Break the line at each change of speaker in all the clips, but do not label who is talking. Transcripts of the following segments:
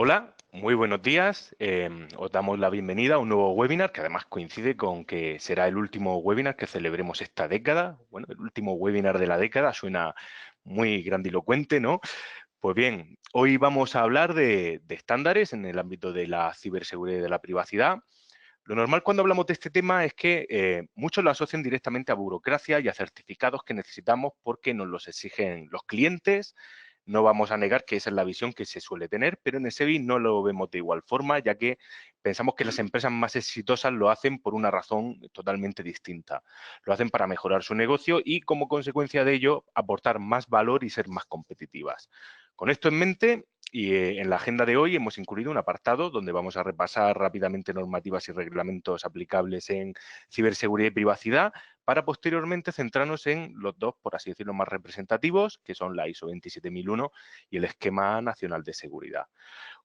Hola, muy buenos días. Os damos la bienvenida a un nuevo webinar que además coincide con que será el último webinar que celebremos esta década. Bueno, el último webinar de la década suena muy grandilocuente, ¿no? Pues bien, hoy vamos a hablar de estándares en el ámbito de la ciberseguridad y de la privacidad. Lo normal cuando hablamos de este tema es que muchos lo asocian directamente a burocracia y a certificados que necesitamos porque nos los exigen los clientes. No vamos a negar que esa es la visión que se suele tener, pero en SEBI no lo vemos de igual forma, ya que pensamos que las empresas más exitosas lo hacen por una razón totalmente distinta. Lo hacen para mejorar su negocio y, como consecuencia de ello, aportar más valor y ser más competitivas. Con esto en mente, y en la agenda de hoy hemos incluido un apartado donde vamos a repasar rápidamente normativas y reglamentos aplicables en ciberseguridad y privacidad para posteriormente centrarnos en los dos, por así decirlo, más representativos, que son la ISO 27001 y el Esquema Nacional de Seguridad.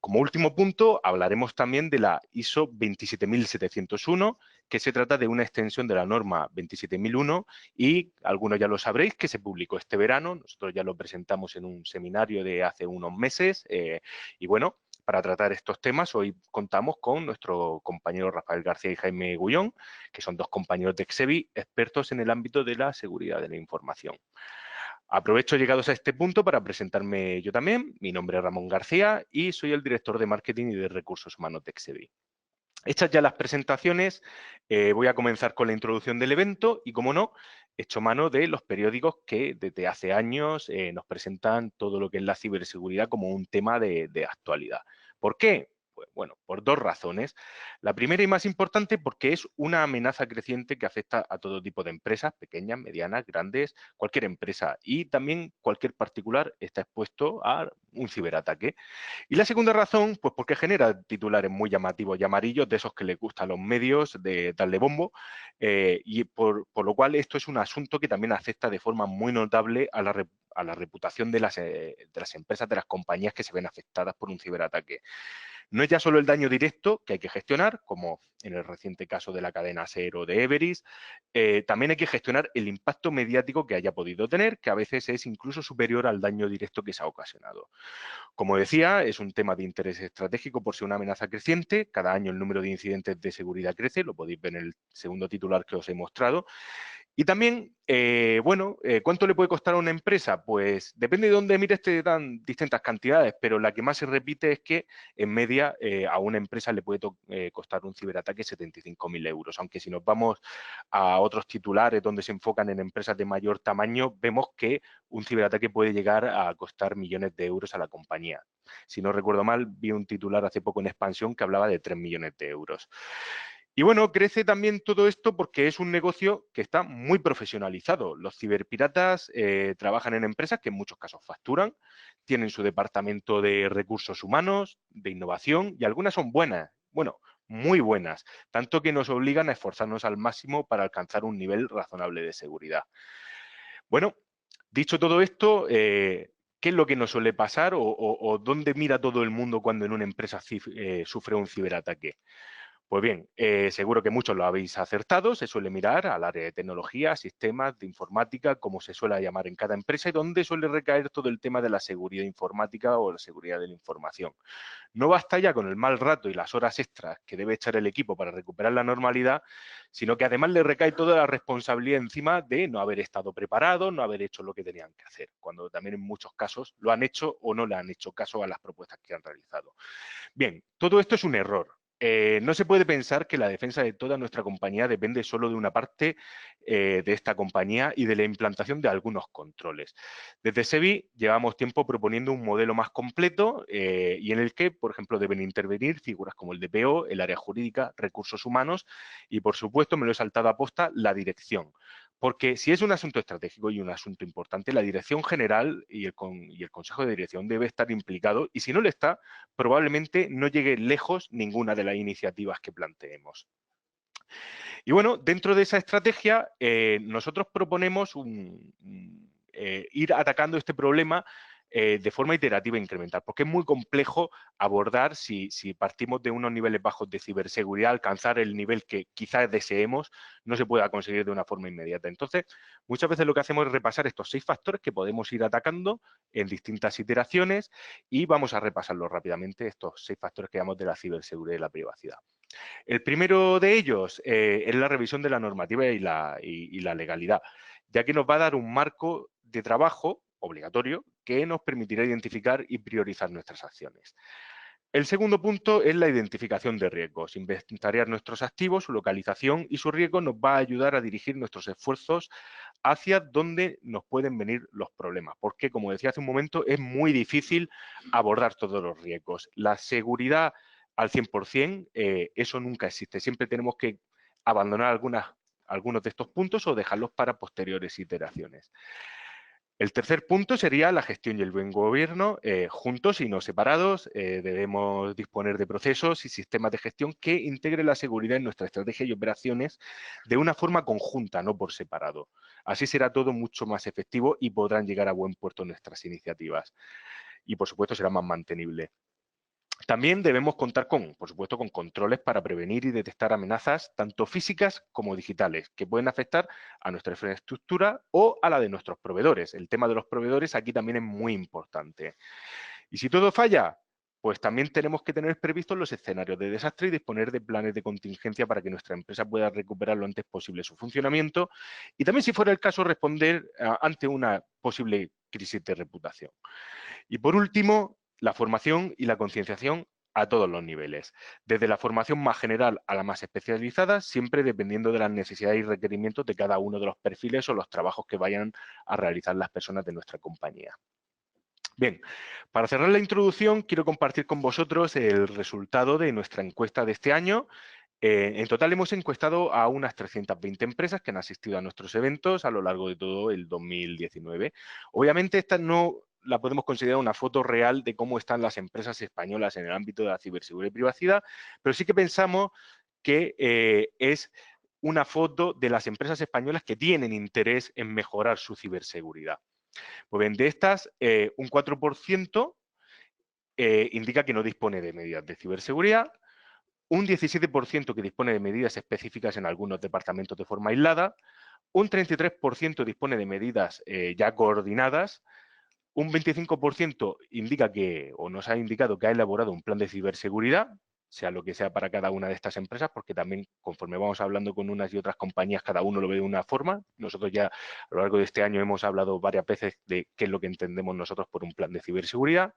Como último punto, hablaremos también de la ISO 27701, que se trata de una extensión de la norma 27001 y algunos ya lo sabréis que se publicó este verano. Nosotros ya lo presentamos en un seminario de hace unos meses y bueno, para tratar estos temas, hoy contamos con nuestro compañero Rafael García y Jaime Gullón, que son dos compañeros de Exebi, expertos en el ámbito de la seguridad de la información. Aprovecho llegados a este punto para presentarme yo también. Mi nombre es Ramón García y soy el director de Marketing y de Recursos Humanos de Exebi. Hechas ya las presentaciones, voy a comenzar con la introducción del evento y, como no, echo mano de los periódicos que desde hace años nos presentan todo lo que es la ciberseguridad como un tema de actualidad. ¿Por qué? Pues bueno, por dos razones. La primera y más importante porque es una amenaza creciente que afecta a todo tipo de empresas, pequeñas, medianas, grandes, cualquier empresa y también cualquier particular está expuesto a un ciberataque. Y la segunda razón, pues porque genera titulares muy llamativos y amarillos, de esos que les gustan a los medios, de darle bombo, y por lo cual esto es un asunto que también afecta de forma muy notable a la reputación de las empresas, de las compañías que se ven afectadas por un ciberataque. No es ya solo el daño directo que hay que gestionar, como en el reciente caso de la cadena SER o de Everis, también hay que gestionar el impacto mediático que haya podido tener, que a veces es incluso superior al daño directo que se ha ocasionado. Como decía, es un tema de interés estratégico por ser una amenaza creciente. Cada año el número de incidentes de seguridad crece, lo podéis ver en el segundo titular que os he mostrado. Y también, bueno, ¿cuánto le puede costar a una empresa? Pues depende de dónde mires, te dan distintas cantidades, pero la que más se repite es que en media a una empresa le puede costar un ciberataque 75.000 euros, aunque si nos vamos a otros titulares donde se enfocan en empresas de mayor tamaño, vemos que un ciberataque puede llegar a costar millones de euros a la compañía. Si no recuerdo mal, vi un titular hace poco en Expansión que hablaba de 3 millones de euros. Y bueno, crece también todo esto porque es un negocio que está muy profesionalizado. Los ciberpiratas trabajan en empresas que en muchos casos facturan, tienen su departamento de recursos humanos, de innovación y algunas son buenas, bueno, muy buenas, tanto que nos obligan a esforzarnos al máximo para alcanzar un nivel razonable de seguridad. Bueno, dicho todo esto, ¿qué es lo que nos suele pasar o dónde mira todo el mundo cuando en una empresa sufre un ciberataque? Pues bien, seguro que muchos lo habéis acertado, se suele mirar al área de tecnología, sistemas, de informática, como se suele llamar en cada empresa, y donde suele recaer todo el tema de la seguridad informática o la seguridad de la información. No basta ya con el mal rato y las horas extras que debe echar el equipo para recuperar la normalidad, sino que además le recae toda la responsabilidad encima de no haber estado preparados, no haber hecho lo que tenían que hacer, cuando también en muchos casos lo han hecho o no le han hecho caso a las propuestas que han realizado. Bien, todo esto es un error. No se puede pensar que la defensa de toda nuestra compañía depende solo de una parte de esta compañía y de la implantación de algunos controles. Desde SEBI llevamos tiempo proponiendo un modelo más completo y en el que, por ejemplo, deben intervenir figuras como el DPO, el área jurídica, recursos humanos y, por supuesto, me lo he saltado a posta, la dirección. Porque si es un asunto estratégico y un asunto importante, la dirección general y el consejo de dirección debe estar implicado y si no lo está, probablemente no llegue lejos ninguna de las iniciativas que planteemos. Y bueno, dentro de esa estrategia, nosotros proponemos ir atacando este problema de forma iterativa incremental, porque es muy complejo abordar si partimos de unos niveles bajos de ciberseguridad, alcanzar el nivel que quizás deseemos, no se pueda conseguir de una forma inmediata. Entonces, muchas veces lo que hacemos es repasar estos 6 factores que podemos ir atacando en distintas iteraciones y vamos a repasarlos rápidamente, estos 6 factores que llamamos de la ciberseguridad y la privacidad. El primero de ellos es la revisión de la normativa y la legalidad, ya que nos va a dar un marco de trabajo obligatorio que nos permitirá identificar y priorizar nuestras acciones. El segundo punto es la identificación de riesgos. Inventariar nuestros activos, su localización y su riesgo nos va a ayudar a dirigir nuestros esfuerzos hacia dónde nos pueden venir los problemas, porque, como decía hace un momento, es muy difícil abordar todos los riesgos. La seguridad al 100%, eso nunca existe. Siempre tenemos que abandonar algunos de estos puntos o dejarlos para posteriores iteraciones. El tercer punto sería la gestión y el buen gobierno, juntos y no separados. Debemos disponer de procesos y sistemas de gestión que integren la seguridad en nuestra estrategia y operaciones de una forma conjunta, no por separado. Así será todo mucho más efectivo y podrán llegar a buen puerto nuestras iniciativas. Y, por supuesto, será más mantenible. También debemos contar por supuesto, con controles para prevenir y detectar amenazas tanto físicas como digitales que pueden afectar a nuestra infraestructura o a la de nuestros proveedores. El tema de los proveedores aquí también es muy importante. Y si todo falla, pues también tenemos que tener previstos los escenarios de desastre y disponer de planes de contingencia para que nuestra empresa pueda recuperar lo antes posible su funcionamiento y también, si fuera el caso, responder ante una posible crisis de reputación. Y por último, la formación y la concienciación a todos los niveles, desde la formación más general a la más especializada, siempre dependiendo de las necesidades y requerimientos de cada uno de los perfiles o los trabajos que vayan a realizar las personas de nuestra compañía. Bien, para cerrar la introducción, quiero compartir con vosotros el resultado de nuestra encuesta de este año. En total hemos encuestado a unas 320 empresas que han asistido a nuestros eventos a lo largo de todo el 2019. Obviamente esta no la podemos considerar una foto real de cómo están las empresas españolas en el ámbito de la ciberseguridad y privacidad, pero sí que pensamos que es una foto de las empresas españolas que tienen interés en mejorar su ciberseguridad. Pues bien, de estas, un 4% indica que no dispone de medidas de ciberseguridad, un 17% que dispone de medidas específicas en algunos departamentos de forma aislada, un 33% dispone de medidas ya coordinadas, un 25% indica que, o nos ha indicado que ha elaborado un plan de ciberseguridad, sea lo que sea para cada una de estas empresas, porque también conforme vamos hablando con unas y otras compañías, cada uno lo ve de una forma. Nosotros ya a lo largo de este año hemos hablado varias veces de qué es lo que entendemos nosotros por un plan de ciberseguridad.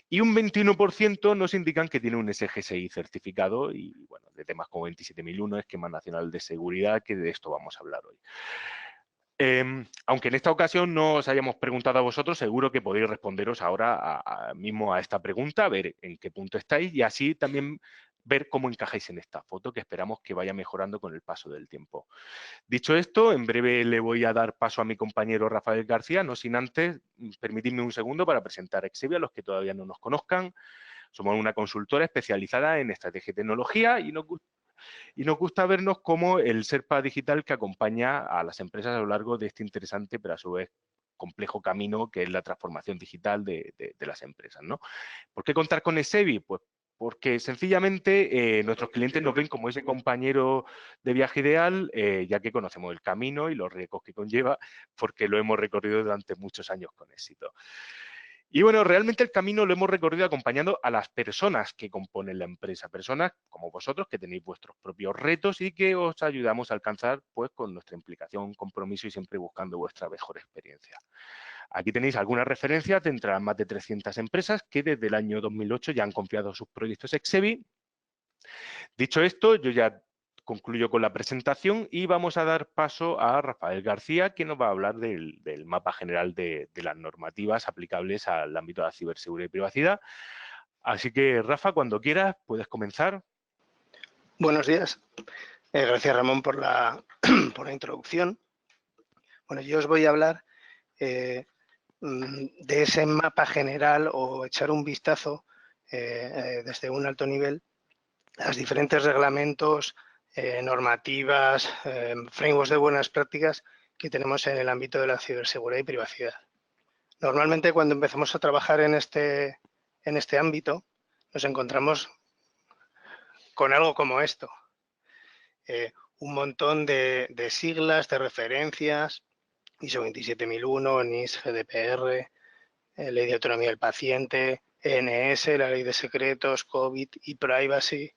Y un 21% nos indican que tiene un SGSI certificado y, bueno, de temas como 27001, Esquema Nacional de Seguridad, que de esto vamos a hablar hoy. Aunque en esta ocasión no os hayamos preguntado a vosotros, seguro que podéis responderos ahora mismo a esta pregunta, a ver en qué punto estáis y así también ver cómo encajáis en esta foto que esperamos que vaya mejorando con el paso del tiempo. Dicho esto, en breve le voy a dar paso a mi compañero Rafael García, no sin antes permitidme un segundo para presentar a Exevi a los que todavía no nos conozcan. Somos una consultora especializada en estrategia y tecnología y nos gusta vernos como el Sherpa digital que acompaña a las empresas a lo largo de este interesante, pero a su vez complejo camino que es la transformación digital de las empresas, ¿no? ¿Por qué contar con Exevi? Pues porque sencillamente nuestros clientes nos ven como ese compañero de viaje ideal, ya que conocemos el camino y los riesgos que conlleva, porque lo hemos recorrido durante muchos años con éxito. Y bueno, realmente el camino lo hemos recorrido acompañando a las personas que componen la empresa, personas como vosotros que tenéis vuestros propios retos y que os ayudamos a alcanzar pues con nuestra implicación, compromiso y siempre buscando vuestra mejor experiencia. Aquí tenéis algunas referencias de entre las más de 300 empresas que desde el año 2008 ya han confiado sus proyectos Exevi. Dicho esto, yo ya concluyo con la presentación y vamos a dar paso a Rafael García, que nos va a hablar del mapa general de las normativas aplicables al ámbito de la ciberseguridad y privacidad. Así que, Rafa, cuando quieras, puedes comenzar.
Buenos días. Gracias, Ramón, por la introducción. Bueno, yo os voy a hablar de ese mapa general o echar un vistazo desde un alto nivel a los diferentes reglamentos, normativas, frameworks de buenas prácticas que tenemos en el ámbito de la ciberseguridad y privacidad. Normalmente cuando empezamos a trabajar en este ámbito nos encontramos con algo como esto. Un montón de siglas, de referencias, ISO 27001, NIS, GDPR, Ley de Autonomía del Paciente, ENS, la Ley de Secretos, COVID y Privacy,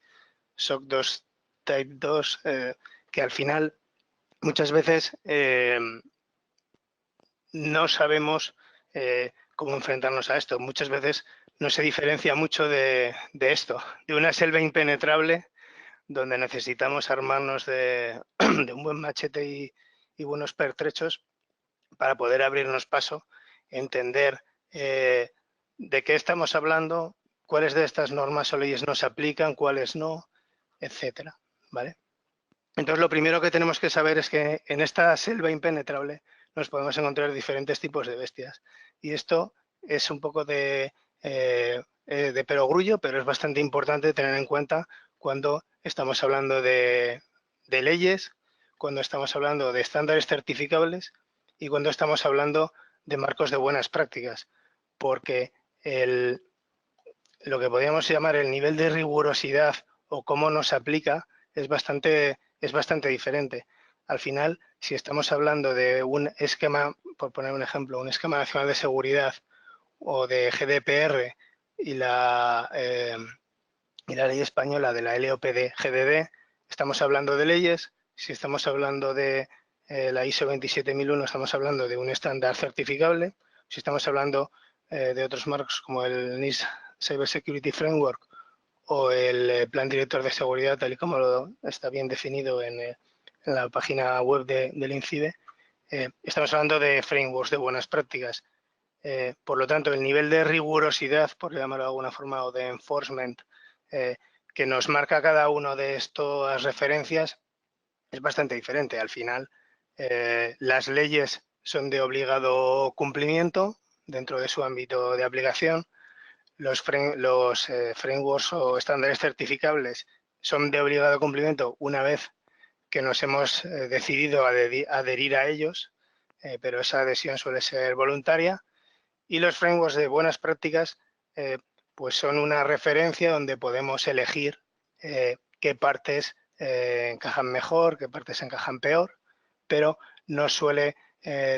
SOC 2 Type 2, que al final muchas veces no sabemos cómo enfrentarnos a esto. Muchas veces no se diferencia mucho de esto, de una selva impenetrable donde necesitamos armarnos de un buen machete y buenos pertrechos para poder abrirnos paso, entender de qué estamos hablando, cuáles de estas normas o leyes nos aplican, cuáles no, etcétera, ¿vale? Entonces, lo primero que tenemos que saber es que en esta selva impenetrable nos podemos encontrar diferentes tipos de bestias. Y esto es un poco de perogrullo, pero es bastante importante tener en cuenta cuando estamos hablando de leyes, cuando estamos hablando de estándares certificables y cuando estamos hablando de marcos de buenas prácticas. Porque lo que podríamos llamar el nivel de rigurosidad o cómo nos aplica es bastante diferente. Al final, si estamos hablando de un esquema, por poner un ejemplo, un esquema nacional de seguridad o de GDPR y la ley española de la LOPD-GDD, estamos hablando de leyes. Si estamos hablando de la ISO 27001, estamos hablando de un estándar certificable. Si estamos hablando de otros marcos como el NIST Cyber Security Framework o el Plan Director de Seguridad, tal y como está bien definido en la página web del INCIBE, estamos hablando de frameworks, de buenas prácticas. Por lo tanto, el nivel de rigurosidad, por llamarlo de alguna forma, o de enforcement que nos marca cada uno de estas referencias es bastante diferente. Al final, las leyes son de obligado cumplimiento dentro de su ámbito de aplicación. Los frameworks o estándares certificables son de obligado cumplimiento una vez que nos hemos decidido adherir a ellos, pero esa adhesión suele ser voluntaria. Y los frameworks de buenas prácticas pues son una referencia donde podemos elegir qué partes encajan mejor, qué partes encajan peor, pero no suele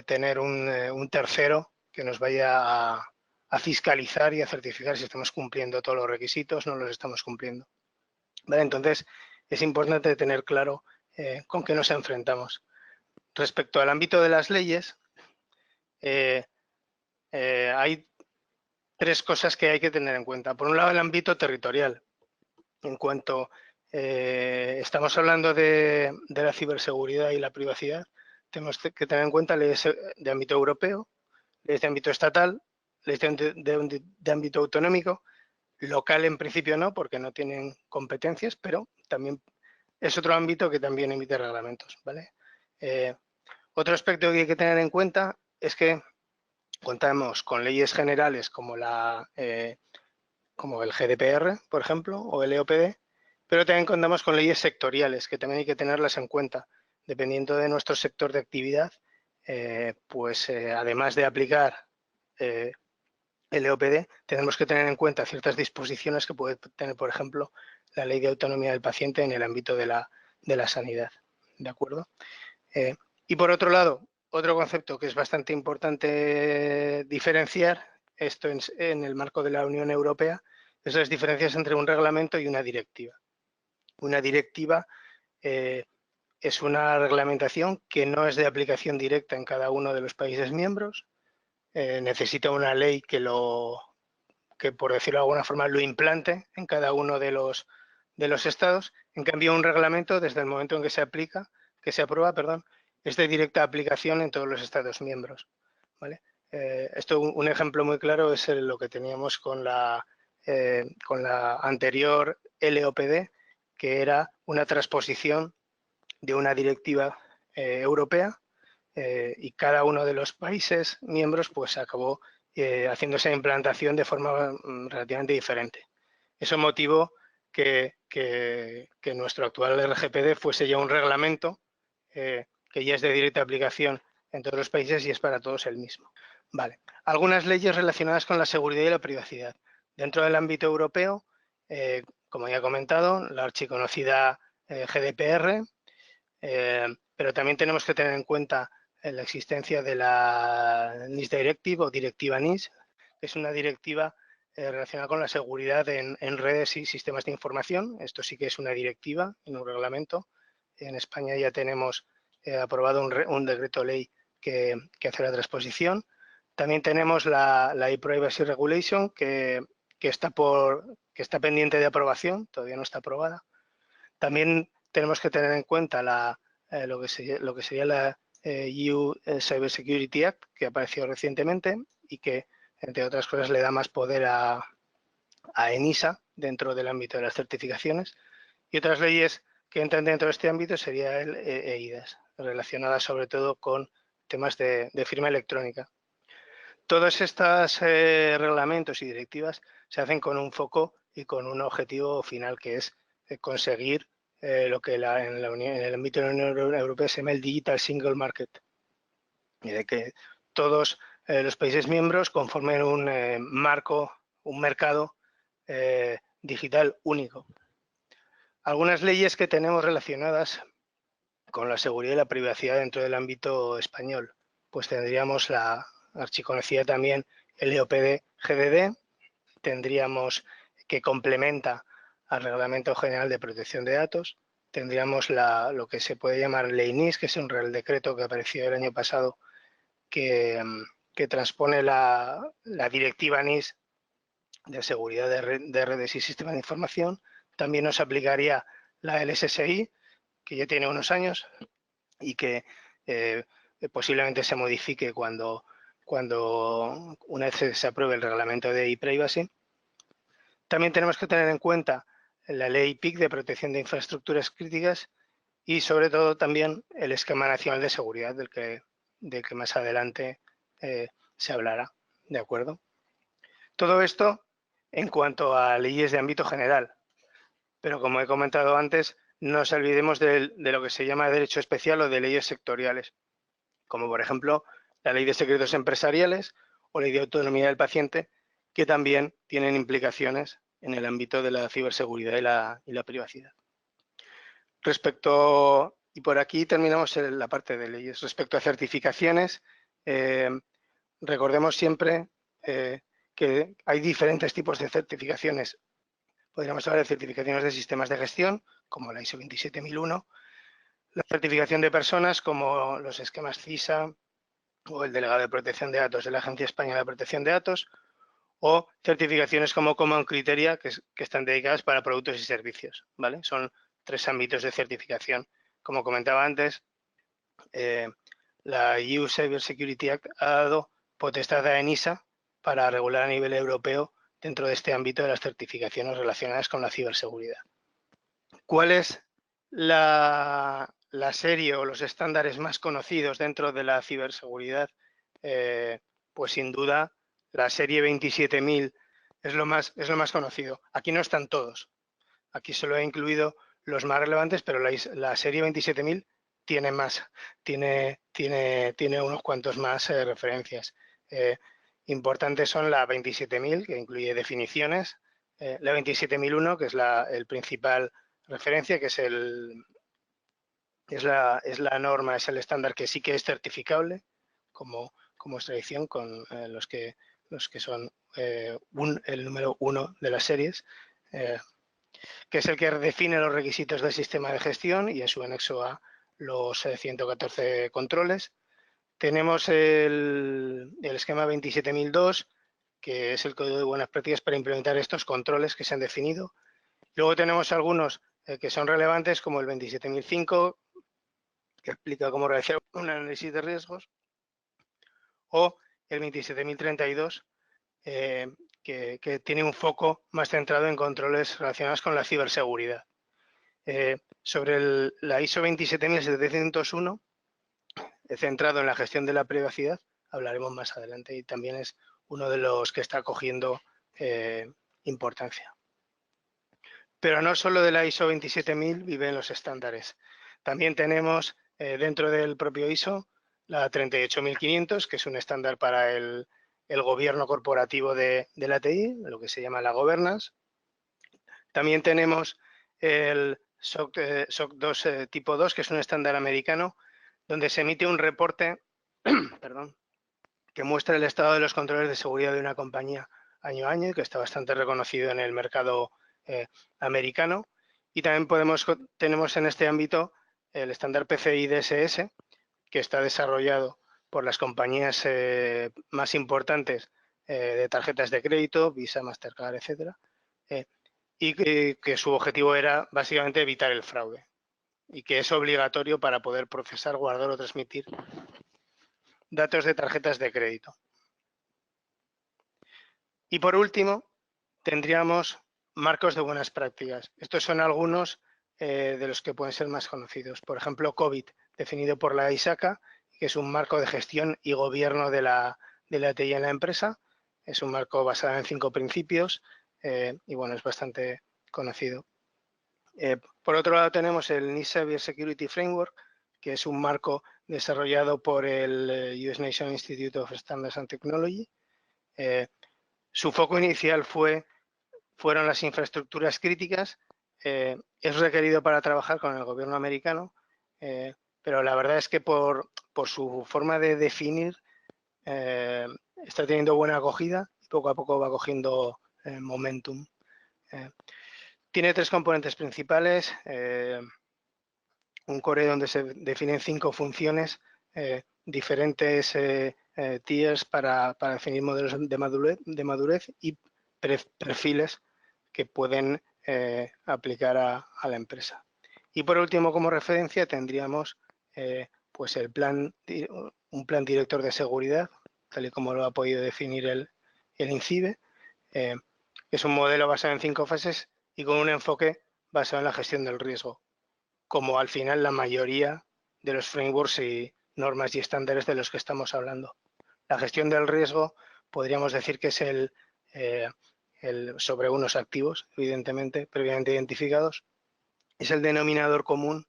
tener un tercero que nos vaya a fiscalizar y a certificar si estamos cumpliendo todos los requisitos, no los estamos cumpliendo. ¿Vale? Entonces, es importante tener claro con qué nos enfrentamos. Respecto al ámbito de las leyes, hay tres cosas que hay que tener en cuenta. Por un lado, el ámbito territorial. En cuanto estamos hablando de la ciberseguridad y la privacidad, tenemos que tener en cuenta leyes de ámbito europeo, leyes de ámbito estatal, leyes de ámbito autonómico, local en principio no, porque no tienen competencias, pero también es otro ámbito que también emite reglamentos, ¿vale? Otro aspecto que hay que tener en cuenta es que contamos con leyes generales como como el GDPR, por ejemplo, o el EOPD, pero también contamos con leyes sectoriales que también hay que tenerlas en cuenta. Dependiendo de nuestro sector de actividad, además de aplicar el EOPD, tenemos que tener en cuenta ciertas disposiciones que puede tener, por ejemplo, la Ley de Autonomía del Paciente en el ámbito de la sanidad. ¿De acuerdo? Y por otro lado, otro concepto que es bastante importante diferenciar, esto en el marco de la Unión Europea, es las diferencias entre un reglamento y una directiva. Una directiva es una reglamentación que no es de aplicación directa en cada uno de los países miembros, necesita una ley que, por decirlo de alguna forma, lo implante en cada uno de los estados. En cambio, un reglamento, desde el momento en que se aprueba, es de directa aplicación en todos los estados miembros, ¿vale? Un ejemplo muy claro es lo que teníamos con la anterior LOPD, que era una transposición de una directiva europea, y cada uno de los países miembros pues acabó haciendo esa implantación de forma relativamente diferente. Eso motivó que nuestro actual RGPD fuese ya un reglamento que ya es de directa aplicación en todos los países y es para todos el mismo. Vale. Algunas leyes relacionadas con la seguridad y la privacidad. Dentro del ámbito europeo, como ya he comentado, la archiconocida GDPR, pero también tenemos que tener en cuenta la existencia de la NIS Directive o Directiva NIS, que es una directiva relacionada con la seguridad en redes y sistemas de información. Esto sí que es una directiva en un reglamento. En España ya tenemos aprobado un decreto ley que hace la transposición. También tenemos la e-Privacy Regulation, que está pendiente de aprobación, todavía no está aprobada. También tenemos que tener en cuenta lo que sería la EU Cyber Security Act, que apareció recientemente y que, entre otras cosas, le da más poder a ENISA dentro del ámbito de las certificaciones. Y otras leyes que entran dentro de este ámbito sería el eIDAS, relacionadas sobre todo con temas de firma electrónica. Todos estos reglamentos y directivas se hacen con un foco y con un objetivo final, que es conseguir lo que en el ámbito de la Unión Europea se llama el Digital Single Market, y de que todos los países miembros conformen un mercado digital único. Algunas leyes que tenemos relacionadas con la seguridad y la privacidad dentro del ámbito español, pues tendríamos la archiconocida también el EOPD-GDD, tendríamos que complementa al Reglamento General de Protección de Datos, tendríamos lo que se puede llamar Ley NIS, que es un Real Decreto que apareció el año pasado que transpone la Directiva NIS de Seguridad de Redes y Sistemas de Información. También nos aplicaría la LSSI, que ya tiene unos años y que posiblemente se modifique cuando una vez se apruebe el reglamento de e-privacy. También tenemos que tener en cuenta la ley PIC de protección de infraestructuras críticas y sobre todo también el esquema nacional de seguridad del que más adelante se hablará, ¿de acuerdo? Todo esto en cuanto a leyes de ámbito general, pero como he comentado antes, no nos olvidemos de lo que se llama derecho especial o de leyes sectoriales, como por ejemplo la ley de secretos empresariales o ley de autonomía del paciente, que también tienen implicaciones en el ámbito de la ciberseguridad y la privacidad. Y por aquí terminamos la parte de leyes. Respecto a certificaciones, recordemos siempre que hay diferentes tipos de certificaciones. Podríamos hablar de certificaciones de sistemas de gestión, como la ISO 27001, la certificación de personas, como los esquemas CISA o el delegado de protección de datos de la Agencia Española de Protección de Datos, o certificaciones como Common Criteria, que están dedicadas para productos y servicios, ¿vale? Son 3 ámbitos de certificación. Como comentaba antes, la EU Cyber Security Act ha dado potestad a ENISA para regular a nivel europeo dentro de este ámbito de las certificaciones relacionadas con la ciberseguridad. ¿Cuál es la serie o los estándares más conocidos dentro de la ciberseguridad? Pues sin duda la serie 27000 es lo más conocido. Aquí no están todos. Aquí solo he incluido los más relevantes, pero la serie 27000 tiene más, tiene unos cuantos más referencias. Importantes son la 27000, que incluye definiciones, la 27001, que es el principal referencia, que es la norma, es el estándar que sí que es certificable, como es tradición con los que son el número 1 de las series, que es el que define los requisitos del sistema de gestión y en su anexo A los 114 controles. Tenemos el esquema 27002, que es el código de buenas prácticas para implementar estos controles que se han definido. Luego tenemos algunos que son relevantes, como el 27005, que explica cómo realizar un análisis de riesgos, o el 27032, que tiene un foco más centrado en controles relacionados con la ciberseguridad. Sobre la ISO 27701, centrado en la gestión de la privacidad, hablaremos más adelante y también es uno de los que está cogiendo importancia. Pero no solo de la ISO 27000 viven los estándares. También tenemos dentro del propio ISO la 38500, que es un estándar para el gobierno corporativo de la TI, lo que se llama la governance. También tenemos el SOC 2 tipo 2, que es un estándar americano, donde se emite un reporte perdón, que muestra el estado de los controles de seguridad de una compañía año a año y que está bastante reconocido en el mercado americano. Y también tenemos en este ámbito el estándar PCI DSS, que está desarrollado por las compañías más importantes de tarjetas de crédito, Visa, Mastercard, etcétera, y que su objetivo era básicamente evitar el fraude y que es obligatorio para poder procesar, guardar o transmitir datos de tarjetas de crédito. Y por último, tendríamos marcos de buenas prácticas. Estos son algunos de los que pueden ser más conocidos. Por ejemplo, COVID, definido por la ISACA, que es un marco de gestión y gobierno de la TI en la empresa. Es un marco basado en 5 principios y bueno, es bastante conocido. Por otro lado tenemos el NIST Cyber Security Framework, que es un marco desarrollado por el US National Institute of Standards and Technology. Su foco inicial fueron las infraestructuras críticas. Es requerido para trabajar con el gobierno americano, pero la verdad es que por su forma de definir está teniendo buena acogida y poco a poco va cogiendo momentum. Tiene 3 componentes principales, un core donde se definen 5 funciones, diferentes tiers para definir modelos de madurez y perfiles que pueden aplicar a la empresa. Y por último, como referencia, tendríamos pues un plan director de seguridad, tal y como lo ha podido definir el INCIBE, que es un modelo basado en 5 fases y con un enfoque basado en la gestión del riesgo, como al final la mayoría de los frameworks y normas y estándares de los que estamos hablando. La gestión del riesgo podríamos decir que es sobre unos activos, evidentemente, previamente identificados, es el denominador común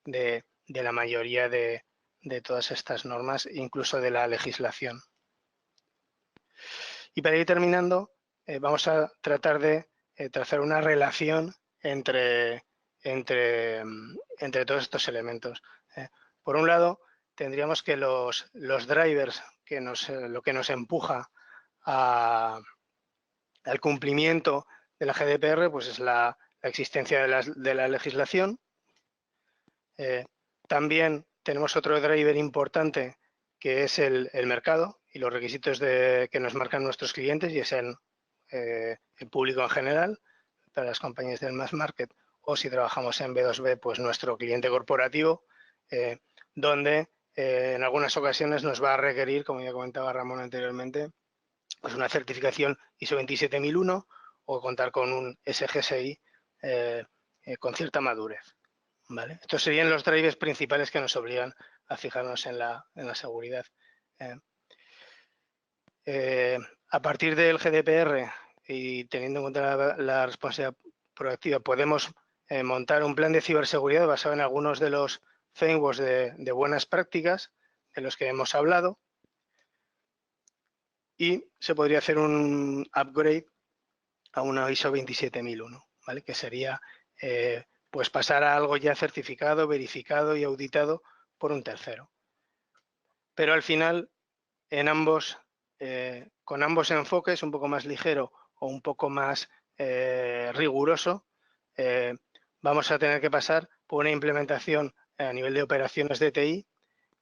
de la mayoría de todas estas normas, incluso de la legislación. Y para ir terminando, vamos a tratar de trazar una relación entre todos estos elementos. Por un lado, tendríamos que los drivers, lo que nos empuja al cumplimiento de la GDPR, pues es la existencia de la legislación. También tenemos otro driver importante que es el mercado y los requisitos que nos marcan nuestros clientes, y es el público en general, para las compañías del mass market, o si trabajamos en B2B, pues nuestro cliente corporativo, donde en algunas ocasiones nos va a requerir, como ya comentaba Ramón anteriormente, pues una certificación ISO 27001 o contar con un SGSI con cierta madurez. ¿Vale? Estos serían los drivers principales que nos obligan a fijarnos en la seguridad. A partir del GDPR y teniendo en cuenta la responsabilidad proactiva, podemos montar un plan de ciberseguridad basado en algunos de los frameworks de buenas prácticas de los que hemos hablado, y se podría hacer un upgrade a una ISO 27001, ¿vale? Que sería pues pasar a algo ya certificado, verificado y auditado por un tercero. Pero al final, con ambos enfoques, un poco más ligero o un poco más riguroso, vamos a tener que pasar por una implementación a nivel de operaciones de TI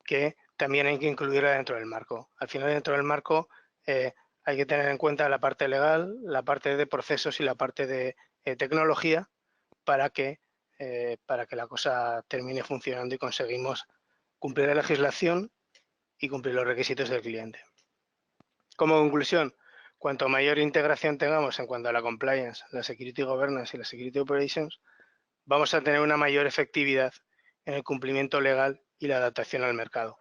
que también hay que incluirla dentro del marco. Al final, dentro del marco hay que tener en cuenta la parte legal, la parte de procesos y la parte de tecnología para que la cosa termine funcionando y conseguimos cumplir la legislación y cumplir los requisitos del cliente. Como conclusión, cuanto mayor integración tengamos en cuanto a la compliance, la security governance y la security operations, vamos a tener una mayor efectividad en el cumplimiento legal y la adaptación al mercado.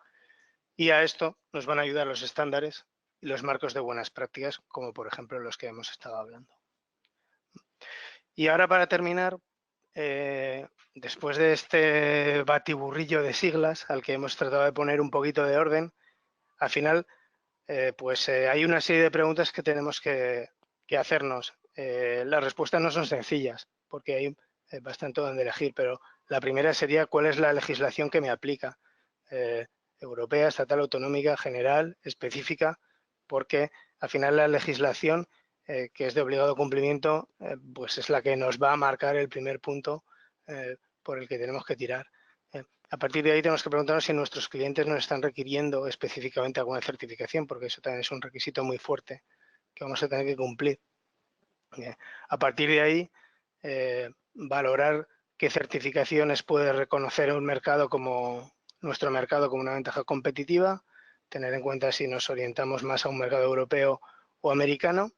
Y a esto nos van a ayudar los estándares y los marcos de buenas prácticas, como por ejemplo los que hemos estado hablando. Y ahora, para terminar, después de este batiburrillo de siglas al que hemos tratado de poner un poquito de orden, al final hay una serie de preguntas que tenemos que hacernos. Las respuestas no son sencillas porque hay bastante donde elegir, pero la primera sería ¿cuál es la legislación que me aplica? Europea, estatal, autonómica, general, específica, porque al final la legislación que es de obligado cumplimiento pues es la que nos va a marcar el primer punto por el que tenemos que tirar. A partir de ahí tenemos que preguntarnos si nuestros clientes nos están requiriendo específicamente alguna certificación, porque eso también es un requisito muy fuerte que vamos a tener que cumplir. A partir de ahí, valorar qué certificaciones puede reconocer un mercado como nuestro mercado como una ventaja competitiva, tener en cuenta si nos orientamos más a un mercado europeo o americano.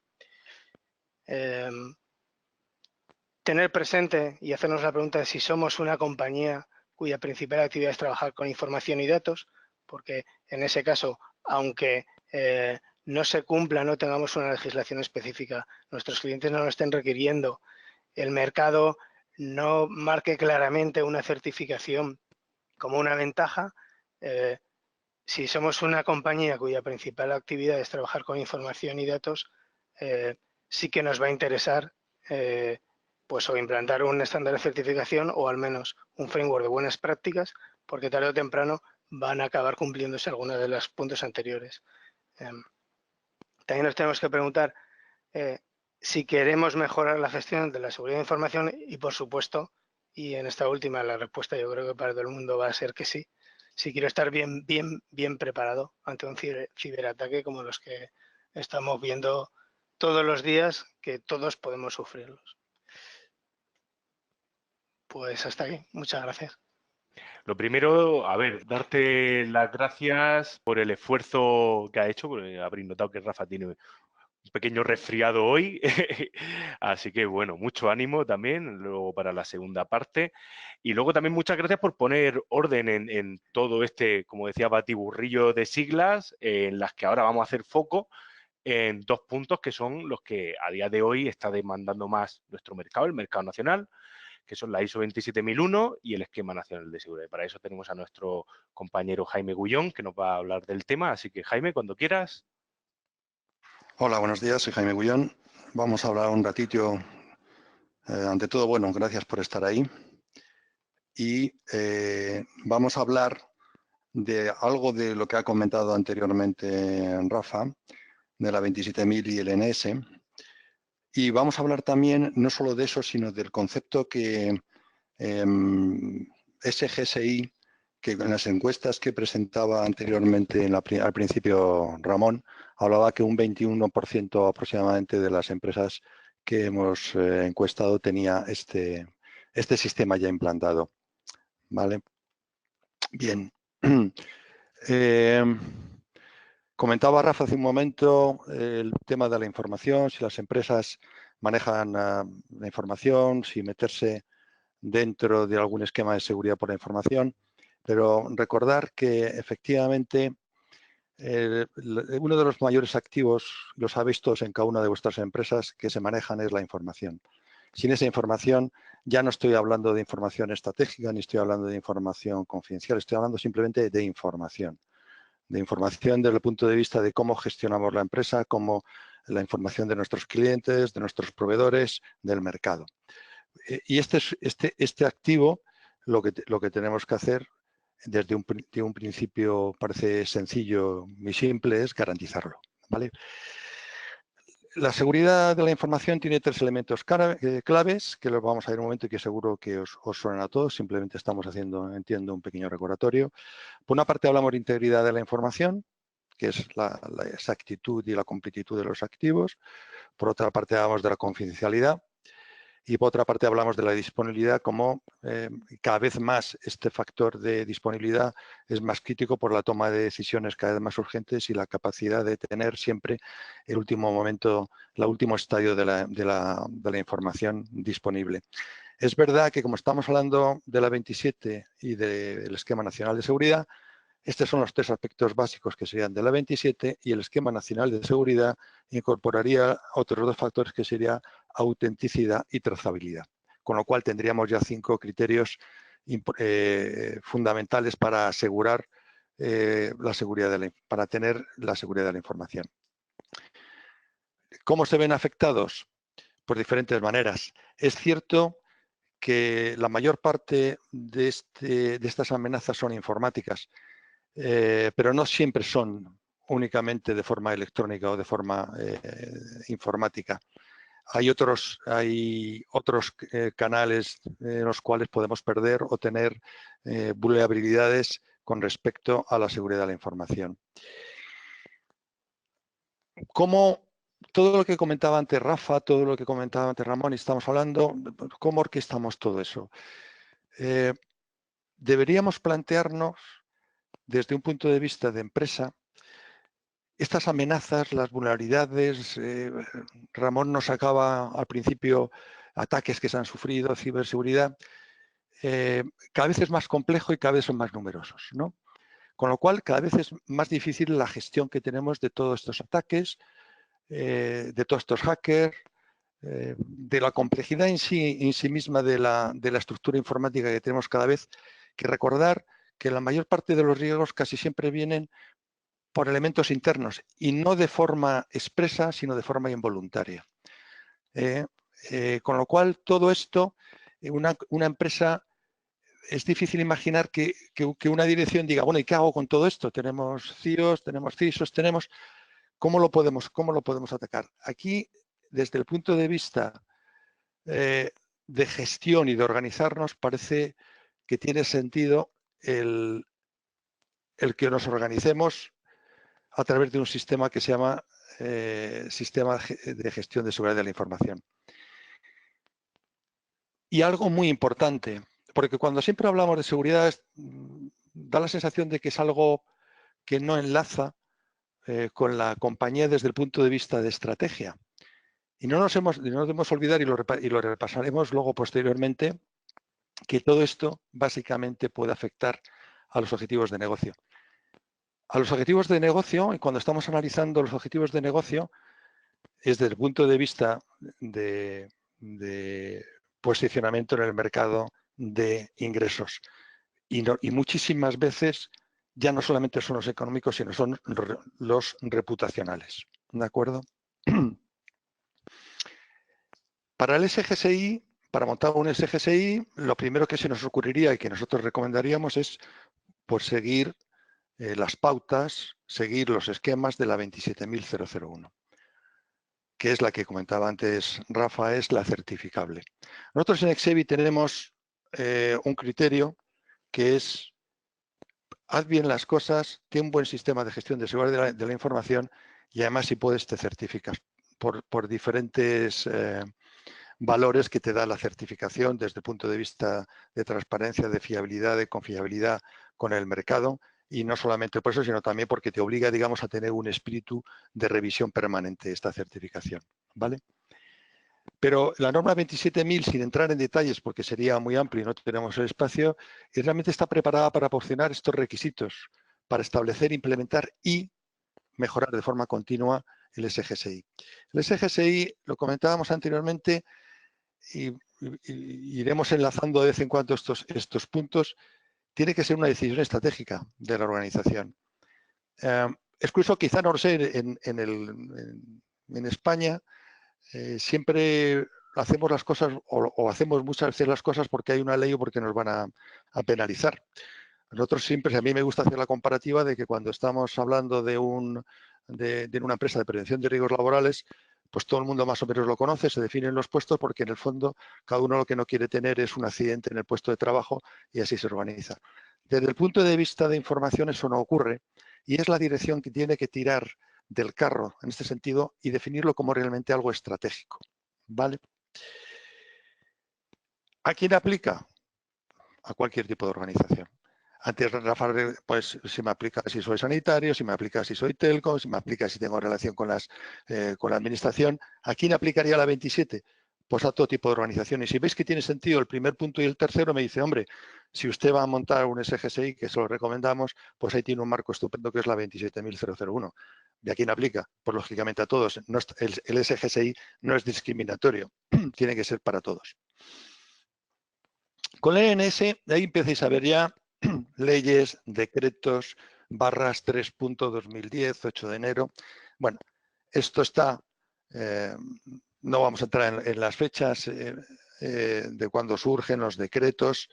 Tener presente y hacernos la pregunta de si somos una compañía cuya principal actividad es trabajar con información y datos, porque en ese caso, aunque no se cumpla, no tengamos una legislación específica, nuestros clientes no lo estén requiriendo, el mercado no marque claramente una certificación como una ventaja, si somos una compañía cuya principal actividad es trabajar con información y datos, sí que nos va a interesar pues o implantar un estándar de certificación o al menos un framework de buenas prácticas, porque tarde o temprano van a acabar cumpliéndose algunos de los puntos anteriores. También nos tenemos que preguntar si queremos mejorar la gestión de la seguridad de información y, por supuesto, y en esta última la respuesta yo creo que para todo el mundo va a ser que sí, si quiero estar bien preparado ante un ciberataque como los que estamos viendo todos los días, que todos podemos sufrirlos. Pues hasta aquí. Muchas gracias.
Lo primero, a ver, darte las gracias por el esfuerzo que ha hecho, porque habréis notado que Rafa tiene un pequeño resfriado hoy, así que bueno, mucho ánimo también luego para la segunda parte y luego también muchas gracias por poner orden en todo este, como decía, batiburrillo de siglas en las que ahora vamos a hacer foco en dos puntos que son los que a día de hoy está demandando más nuestro mercado, el mercado nacional, que son la ISO 27001 y el Esquema Nacional de Seguridad. Y para eso tenemos a nuestro compañero Jaime Gullón, que nos va a hablar del tema. Así que, Jaime, cuando quieras.
Hola, buenos días, soy Jaime Gullón. Vamos a hablar un ratito. Ante todo, bueno, gracias por estar ahí. Y vamos a hablar de algo de lo que ha comentado anteriormente Rafa, de la 27000 y el NS. Y vamos a hablar también no solo de eso, sino del concepto que SGSI, que en las encuestas que presentaba anteriormente al principio Ramón, hablaba que un 21% aproximadamente de las empresas que hemos encuestado tenía este sistema ya implantado. ¿Vale? Bien. Comentaba Rafa hace un momento el tema de la información, si las empresas manejan la información, si meterse dentro de algún esquema de seguridad por la información, pero recordar que efectivamente uno de los mayores activos, los sabéis todos en cada una de vuestras empresas, que se manejan es la información. Sin esa información ya no estoy hablando de información estratégica ni estoy hablando de información confidencial, estoy hablando simplemente de información desde el punto de vista de cómo gestionamos la empresa, cómo la información de nuestros clientes, de nuestros proveedores, del mercado. Y este activo, lo que tenemos que hacer desde un principio parece sencillo y simple, es garantizarlo. ¿Vale? La seguridad de la información tiene tres elementos claves, que los vamos a ver un momento y que seguro que os suenan a todos. Simplemente estamos haciendo, entiendo, un pequeño recordatorio. Por una parte hablamos de integridad de la información, que es la exactitud y la completitud de los activos. Por otra parte hablamos de la confidencialidad. Y por otra parte hablamos de la disponibilidad, como cada vez más este factor de disponibilidad es más crítico por la toma de decisiones cada vez más urgentes y la capacidad de tener siempre el último momento, el último estadio de la información disponible. Es verdad que como estamos hablando de la 27 y del Esquema Nacional de Seguridad, estos son los tres aspectos básicos que serían de la 27 y el Esquema Nacional de Seguridad incorporaría otros dos factores que serían autenticidad y trazabilidad. con lo cual tendríamos ya 5 criterios fundamentales para asegurar la seguridad para tener la seguridad de la información. ¿Cómo se ven afectados? Por diferentes maneras. Es cierto que la mayor parte de estas amenazas son informáticas, pero no siempre son únicamente de forma electrónica o de forma informática. Hay otros canales en los cuales podemos perder o tener vulnerabilidades con respecto a la seguridad de la información. ¿Cómo todo lo que comentaba antes Rafa, todo lo que comentaba antes Ramón, y estamos hablando, cómo orquestamos todo eso? Deberíamos plantearnos, desde un punto de vista de empresa, estas amenazas, las vulnerabilidades. Ramón nos sacaba al principio ataques que se han sufrido, ciberseguridad. Cada vez es más complejo y cada vez son más numerosos, ¿no? Con lo cual, cada vez es más difícil la gestión que tenemos de todos estos ataques, de todos estos hackers, de la complejidad en sí misma de la estructura informática que tenemos cada vez, que recordar que la mayor parte de los riesgos casi siempre vienen por elementos internos y no de forma expresa, sino de forma involuntaria. Con lo cual, todo esto, una empresa, es difícil imaginar que una dirección diga, bueno, ¿y qué hago con todo esto? Tenemos CIOs, tenemos CISOs, ¿cómo lo podemos atacar? Aquí, desde el punto de vista de gestión y de organizarnos, parece que tiene sentido el que nos organicemos a través de un sistema que se llama Sistema de Gestión de Seguridad de la Información. Y algo muy importante, porque cuando siempre hablamos de seguridad, da la sensación de que es algo que no enlaza con la compañía desde el punto de vista de estrategia. Y no nos debemos olvidar, y lo repasaremos luego posteriormente, que todo esto básicamente puede afectar a los objetivos de negocio. A los objetivos de negocio, y cuando estamos analizando los objetivos de negocio, es desde el punto de vista de posicionamiento en el mercado de ingresos. Y muchísimas veces ya no solamente son los económicos, sino son los reputacionales. ¿De acuerdo? Para el SGSI, para montar un SGSI, lo primero que se nos ocurriría y que nosotros recomendaríamos es pues, seguir las pautas, seguir los esquemas de la 27001, que es la que comentaba antes Rafa, es la certificable. Nosotros en Exevi tenemos un criterio que es: haz bien las cosas, ten un buen sistema de gestión de seguridad de la información y además, si puedes, te certificas por diferentes valores que te da la certificación desde el punto de vista de transparencia, de fiabilidad, de confiabilidad con el mercado, y no solamente por eso, sino también porque te obliga, digamos, a tener un espíritu de revisión permanente esta certificación, ¿vale? Pero la norma 27.000, sin entrar en detalles porque sería muy amplio y no tenemos el espacio, realmente está preparada para proporcionar estos requisitos, para establecer, implementar y mejorar de forma continua el SGSI. El SGSI, lo comentábamos anteriormente, y iremos enlazando de vez en cuando estos puntos, tiene que ser una decisión estratégica de la organización. Es curioso, quizá no lo sé, en España siempre hacemos las cosas o hacemos muchas veces las cosas porque hay una ley o porque nos van a penalizar. Nosotros siempre, a mí me gusta hacer la comparativa de que cuando estamos hablando de una empresa de prevención de riesgos laborales, pues todo el mundo más o menos lo conoce, se definen los puestos porque en el fondo cada uno lo que no quiere tener es un accidente en el puesto de trabajo y así se organiza. Desde el punto de vista de información eso no ocurre y es la dirección que tiene que tirar del carro en este sentido y definirlo como realmente algo estratégico, ¿vale? ¿A quién aplica? A cualquier tipo de organización. Antes, Rafa, pues si me aplica si soy sanitario, si me aplica si soy telco, si me aplica si tengo relación con la administración. ¿A quién aplicaría la 27? Pues a todo tipo de organización. Y si veis que tiene sentido el primer punto y el tercero, me dice, hombre, si usted va a montar un SGSI, que se lo recomendamos, pues ahí tiene un marco estupendo que es la 27001. ¿De a quién aplica? Pues lógicamente a todos. No, el SGSI no es discriminatorio, tiene que ser para todos. Con el NS, ahí empiezais a ver ya leyes, decretos, barras 3.2010, 8 de enero. Bueno, esto está, no vamos a entrar en las fechas de cuándo surgen los decretos,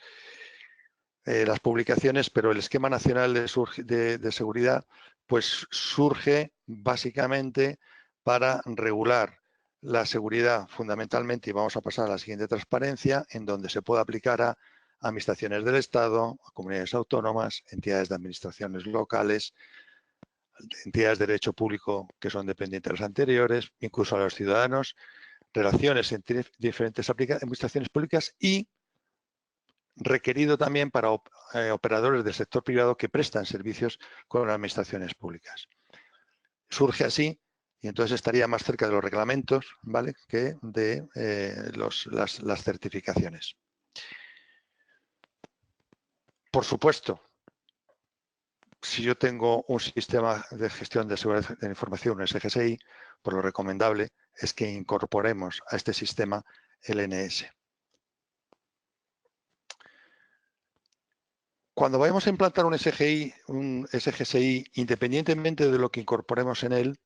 las publicaciones, pero el esquema nacional de seguridad pues surge básicamente para regular la seguridad fundamentalmente, y vamos a pasar a la siguiente transparencia, en donde se puede aplicar a administraciones del Estado, a comunidades autónomas, entidades de administraciones locales, entidades de derecho público que son dependientes de las anteriores, incluso a los ciudadanos, relaciones entre diferentes administraciones públicas y requerido también para operadores del sector privado que prestan servicios con las administraciones públicas. Surge así y entonces estaría más cerca de los reglamentos, ¿vale?, que de las certificaciones. Por supuesto, si yo tengo un sistema de gestión de seguridad de la información, un SGSI, pues lo recomendable es que incorporemos a este sistema el NS. Cuando vayamos a implantar un SGSI, independientemente de lo que incorporemos en él,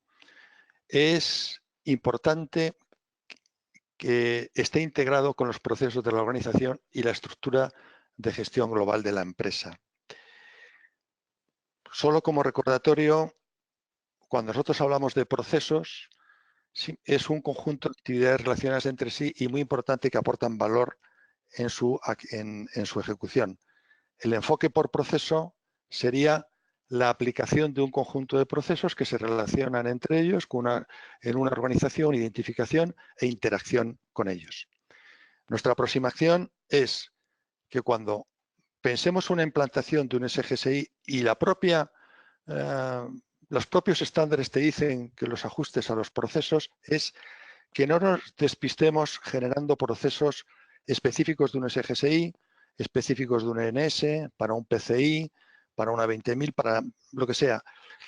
es importante que esté integrado con los procesos de la organización y la estructura de gestión global de la empresa. Solo como recordatorio, cuando nosotros hablamos de procesos, es un conjunto de actividades relacionadas entre sí y muy importante que aportan valor en su ejecución. El enfoque por proceso sería la aplicación de un conjunto de procesos que se relacionan entre ellos en una organización, identificación e interacción con ellos. Nuestra aproximación es que cuando pensemos una implantación de un SGSI y los propios estándares te dicen que los ajustes a los procesos, es que no nos despistemos generando procesos específicos de un SGSI, específicos de un ENS, para un PCI, para una 20.000, para lo que sea.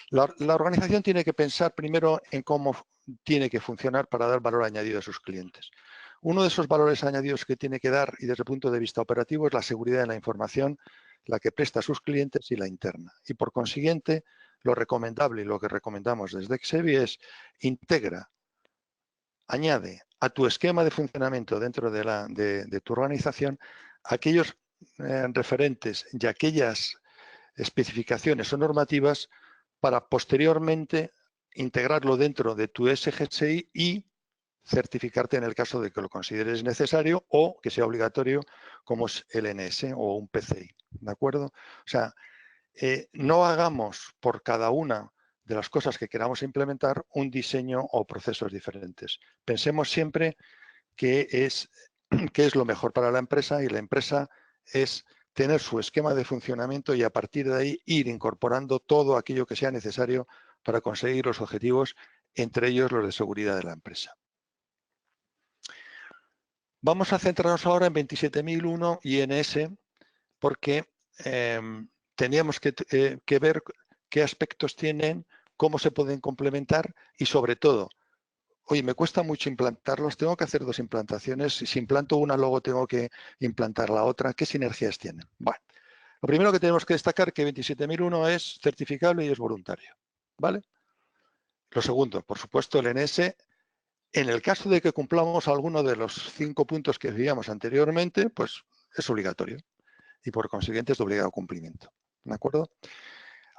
La organización tiene que pensar primero en cómo tiene que funcionar para dar valor añadido a sus clientes. Uno de esos valores añadidos que tiene que dar, y desde el punto de vista operativo, es la seguridad de la información, la que presta a sus clientes y la interna. Y por consiguiente, lo recomendable y lo que recomendamos desde Exevi es integra, añade a tu esquema de funcionamiento dentro de tu organización aquellos referentes y aquellas especificaciones o normativas para posteriormente integrarlo dentro de tu SGSI y certificarte en el caso de que lo consideres necesario o que sea obligatorio, como es el NS o un PCI. ¿De acuerdo? O sea, no hagamos por cada una de las cosas que queramos implementar un diseño o procesos diferentes. Pensemos siempre qué es lo mejor para la empresa, y la empresa es tener su esquema de funcionamiento y a partir de ahí ir incorporando todo aquello que sea necesario para conseguir los objetivos, entre ellos los de seguridad de la empresa. Vamos a centrarnos ahora en 27001 y INS porque teníamos que ver qué aspectos tienen, cómo se pueden complementar y sobre todo, oye, me cuesta mucho implantarlos, tengo que hacer dos implantaciones, si implanto una luego tengo que implantar la otra, ¿qué sinergias tienen? Bueno, lo primero que tenemos que destacar es que 27001 es certificable y es voluntario, ¿vale? Lo segundo, por supuesto, el NS, en el caso de que cumplamos alguno de los 5 puntos que veíamos anteriormente, pues es obligatorio y por consiguiente es de obligado cumplimiento, ¿de acuerdo?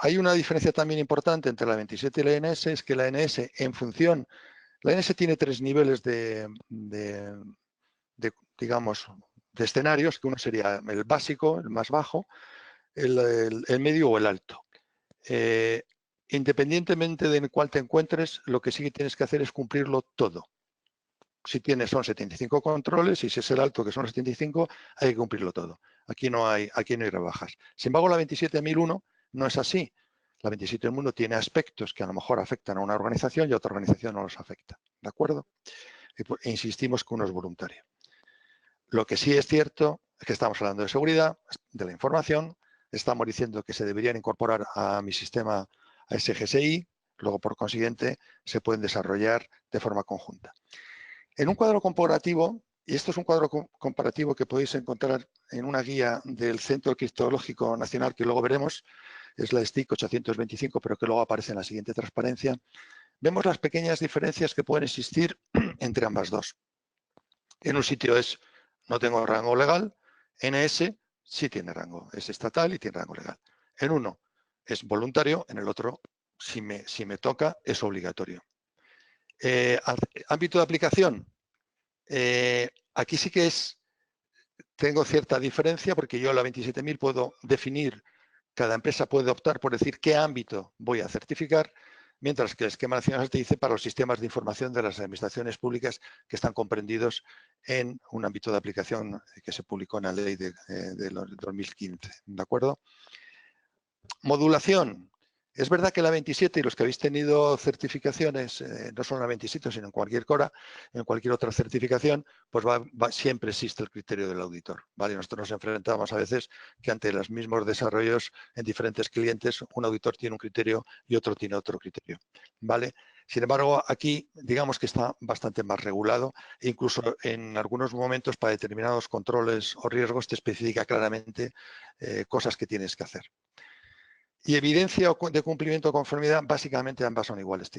Hay una diferencia también importante entre la 27 y la ENS, es que la ENS en función, la ENS tiene 3 niveles digamos, de escenarios, que uno sería el básico, el más bajo, el medio o el alto. Independientemente de en cuál te encuentres, lo que sí que tienes que hacer es cumplirlo todo. Si son 75 controles y si es el alto, que son los 75, hay que cumplirlo todo. Aquí no hay rebajas. Sin embargo, la 27001 no es así. La 27001 tiene aspectos que a lo mejor afectan a una organización y a otra organización no los afecta. ¿De acuerdo? E insistimos que uno es voluntario. Lo que sí es cierto es que estamos hablando de seguridad, de la información, estamos diciendo que se deberían incorporar a mi sistema a SGSI, luego por consiguiente se pueden desarrollar de forma conjunta. En un cuadro comparativo, Y esto es un cuadro comparativo que podéis encontrar en una guía del Centro Criptológico Nacional, que luego veremos, es la STIC 825, pero que luego aparece en la siguiente transparencia. Vemos las pequeñas diferencias que pueden existir entre ambas dos. En un sitio es no tengo rango legal, NS sí tiene rango, es estatal y tiene rango legal. En uno es voluntario, en el otro, si me toca, es obligatorio. Ámbito de aplicación. Aquí sí que tengo cierta diferencia porque yo la 27.000 puedo definir, cada empresa puede optar por decir qué ámbito voy a certificar, mientras que el esquema nacional te dice para los sistemas de información de las administraciones públicas que están comprendidos en un ámbito de aplicación que se publicó en la ley de 2015. ¿De acuerdo? Modulación. Es verdad que la 27 y los que habéis tenido certificaciones, no solo en la 27, sino en cualquier CORA, en cualquier otra certificación, pues siempre existe el criterio del auditor. ¿Vale? Nosotros nos enfrentamos a veces que ante los mismos desarrollos en diferentes clientes, un auditor tiene un criterio y otro tiene otro criterio. ¿Vale? Sin embargo, aquí digamos que está bastante más regulado e incluso en algunos momentos para determinados controles o riesgos te especifica claramente cosas que tienes que hacer. Y evidencia de cumplimiento o conformidad, básicamente ambas son iguales.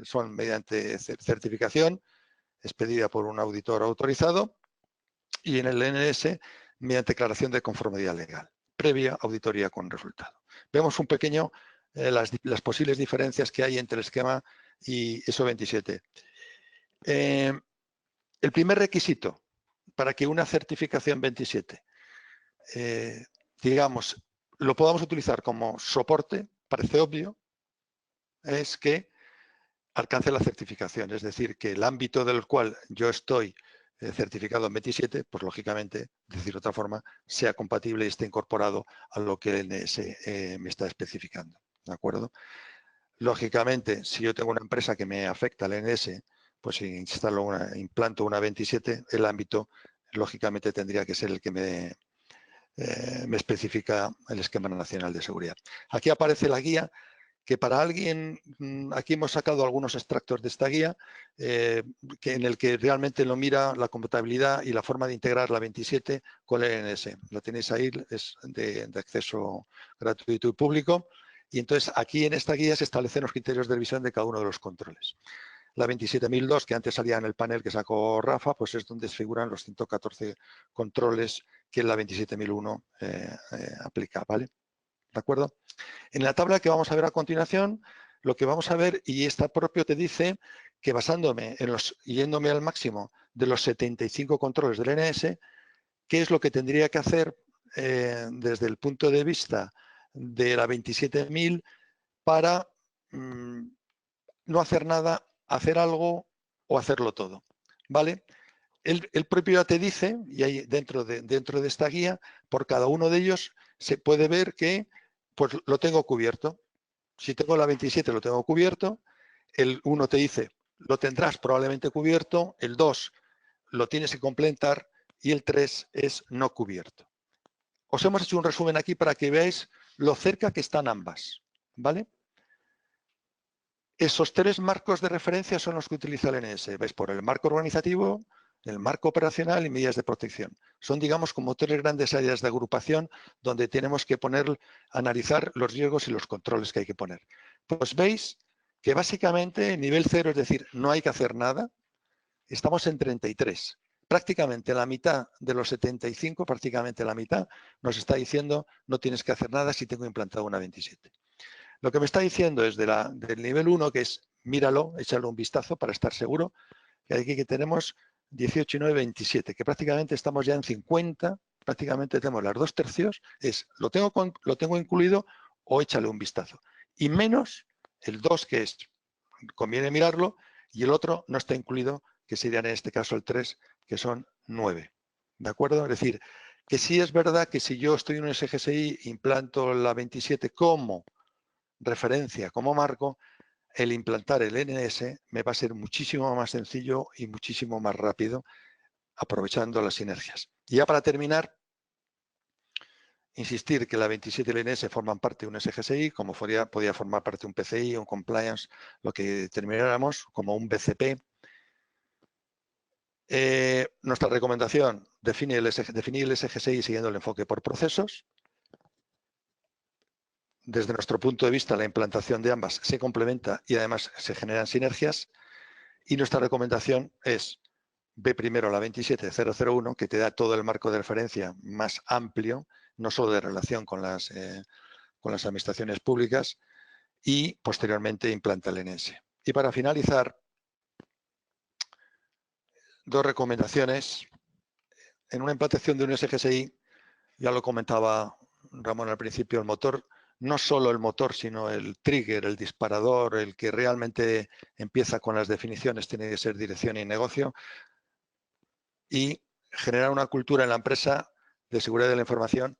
Son mediante certificación expedida por un auditor autorizado y en el NS mediante declaración de conformidad legal, previa auditoría con resultado. Vemos un pequeño las posibles diferencias que hay entre el esquema y ISO 27. El primer requisito para que una certificación 27, digamos, lo podamos utilizar como soporte, parece obvio, es que alcance la certificación. Es decir, que el ámbito del cual yo estoy certificado en 27, pues lógicamente, decir de otra forma, sea compatible y esté incorporado a lo que el NS me está especificando. ¿De acuerdo? Lógicamente, si yo tengo una empresa que me afecta al NS, pues si implanto una 27, el ámbito, lógicamente, tendría que ser el que me especifica el Esquema Nacional de Seguridad. Aquí aparece la guía, que para alguien, aquí hemos sacado algunos extractos de esta guía, en el que realmente lo mira la compatibilidad y la forma de integrar la 27 con el NS. Lo tenéis ahí, es de acceso gratuito y público. Y entonces aquí en esta guía se establecen los criterios de revisión de cada uno de los controles. La 27.002, que antes salía en el panel que sacó Rafa, pues es donde figuran los 114 controles que la 27.001 aplica, ¿vale? ¿De acuerdo? En la tabla que vamos a ver a continuación, lo que vamos a ver, y esta propio te dice que basándome yéndome al máximo de los 75 controles del NS, ¿qué es lo que tendría que hacer desde el punto de vista de la 27.000 para no hacer nada, hacer algo o hacerlo todo? ¿Vale? El propio ya te dice, y ahí dentro de esta guía, por cada uno de ellos se puede ver que pues lo tengo cubierto. Si tengo la 27 lo tengo cubierto, el 1 te dice lo tendrás probablemente cubierto, el 2 lo tienes que completar y el 3 es no cubierto. Os hemos hecho un resumen aquí para que veáis lo cerca que están ambas, ¿vale? Esos tres marcos de referencia son los que utiliza el NS. ¿Veis? Por el marco organizativo, el marco operacional y medidas de protección. Son, digamos, como tres grandes áreas de agrupación donde tenemos que analizar los riesgos y los controles que hay que poner. Pues veis que básicamente nivel 0, es decir, no hay que hacer nada, estamos en 33. Prácticamente la mitad de los 75, prácticamente la mitad, nos está diciendo no tienes que hacer nada si tengo implantado una 27. Lo que me está diciendo es del nivel 1, que es míralo, échale un vistazo para estar seguro, que aquí que tenemos 18, 9, 27, que prácticamente estamos ya en 50, prácticamente tenemos las 2/3, es lo tengo incluido o échale un vistazo. Y menos el 2, que es conviene mirarlo, y el otro no está incluido, que sería en este caso el 3, que son 9. ¿De acuerdo? Es decir, que sí es verdad que si yo estoy en un SGSI, implanto la 27 como referencia, como marco, el implantar el NS me va a ser muchísimo más sencillo y muchísimo más rápido, aprovechando las sinergias. Y ya para terminar, insistir que la 27 y el NS forman parte de un SGSI, como podía formar parte de un PCI, un compliance, lo que determináramos como un BCP. Nuestra recomendación, definir el SGSI siguiendo el enfoque por procesos. Desde nuestro punto de vista, la implantación de ambas se complementa y además se generan sinergias. Y nuestra recomendación es: ve primero la 27001, que te da todo el marco de referencia más amplio, no solo de relación con las administraciones públicas, y posteriormente implanta el NS. Y para finalizar, dos recomendaciones. En una implantación de un SGSI, ya lo comentaba Ramón al principio, el motor, no solo el motor, sino el trigger, el disparador, el que realmente empieza con las definiciones, tiene que ser dirección y negocio, y generar una cultura en la empresa de seguridad de la información.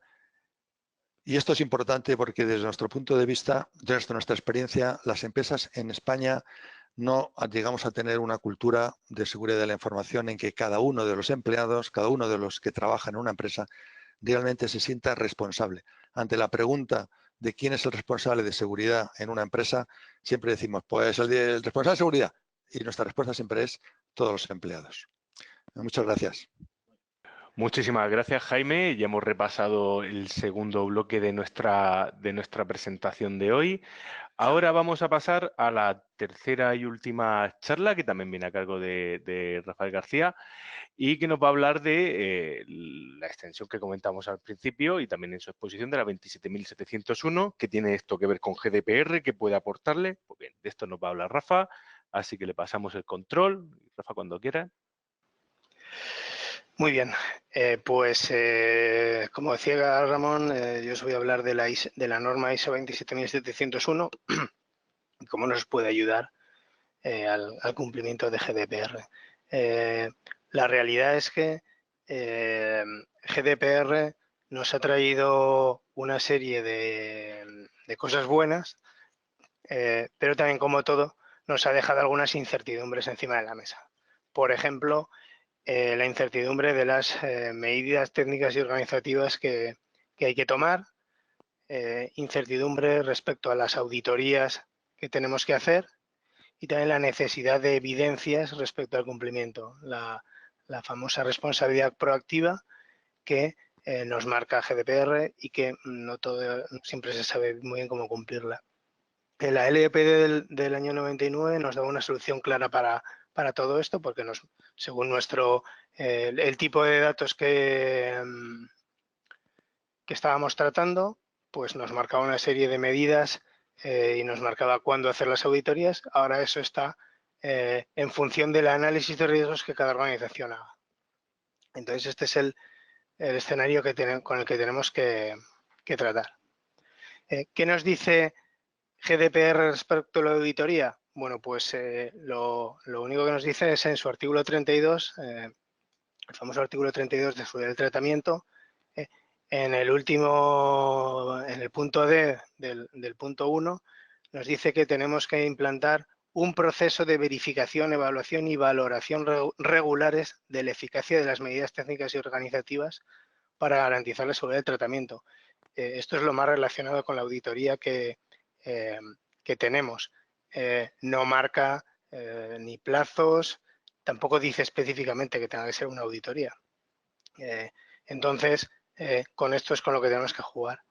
Y esto es importante porque desde nuestro punto de vista, desde nuestra experiencia, las empresas en España no llegamos a tener una cultura de seguridad de la información en que cada uno de los empleados, cada uno de los que trabajan en una empresa, realmente se sienta responsable. Ante la pregunta de quién es el responsable de seguridad en una empresa, siempre decimos, pues el responsable de seguridad. Y nuestra respuesta siempre es todos los empleados. Muchas gracias.
Muchísimas gracias, Jaime. Ya hemos repasado el segundo bloque de nuestra presentación de hoy. Ahora vamos a pasar a la tercera y última charla, que también viene a cargo de Rafael García, y que nos va a hablar de la extensión que comentamos al principio y también en su exposición de la 27701, que tiene esto que ver con GDPR, que puede aportarle. Pues bien, de esto nos va a hablar Rafa, así que le pasamos el control. Rafa, cuando quiera.
Muy bien, como decía Ramón, yo os voy a hablar de la norma ISO 27701 y cómo nos puede ayudar al cumplimiento de GDPR. La realidad es que GDPR nos ha traído una serie de cosas buenas, pero también, como todo, nos ha dejado algunas incertidumbres encima de la mesa. Por ejemplo, la incertidumbre de las medidas técnicas y organizativas que hay que tomar, incertidumbre respecto a las auditorías que tenemos que hacer y también la necesidad de evidencias respecto al cumplimiento, la famosa responsabilidad proactiva que nos marca GDPR y que no siempre se sabe muy bien cómo cumplirla. La LEPD del año 99 nos da una solución clara para todo esto, porque según el tipo de datos que estábamos tratando, pues nos marcaba una serie de medidas y nos marcaba cuándo hacer las auditorías. Ahora eso está en función del análisis de riesgos que cada organización haga. Entonces este es el escenario con el que tenemos que tratar. ¿Qué nos dice GDPR respecto a la auditoría? Bueno, pues lo único que nos dice es en su artículo 32, el famoso artículo 32 de seguridad del tratamiento, en el punto D del punto 1, nos dice que tenemos que implantar un proceso de verificación, evaluación y valoración regulares de la eficacia de las medidas técnicas y organizativas para garantizar la seguridad del tratamiento. Esto es lo más relacionado con la auditoría que tenemos. No marca ni plazos, tampoco dice específicamente que tenga que ser una auditoría. Entonces, con esto es con lo que tenemos que jugar.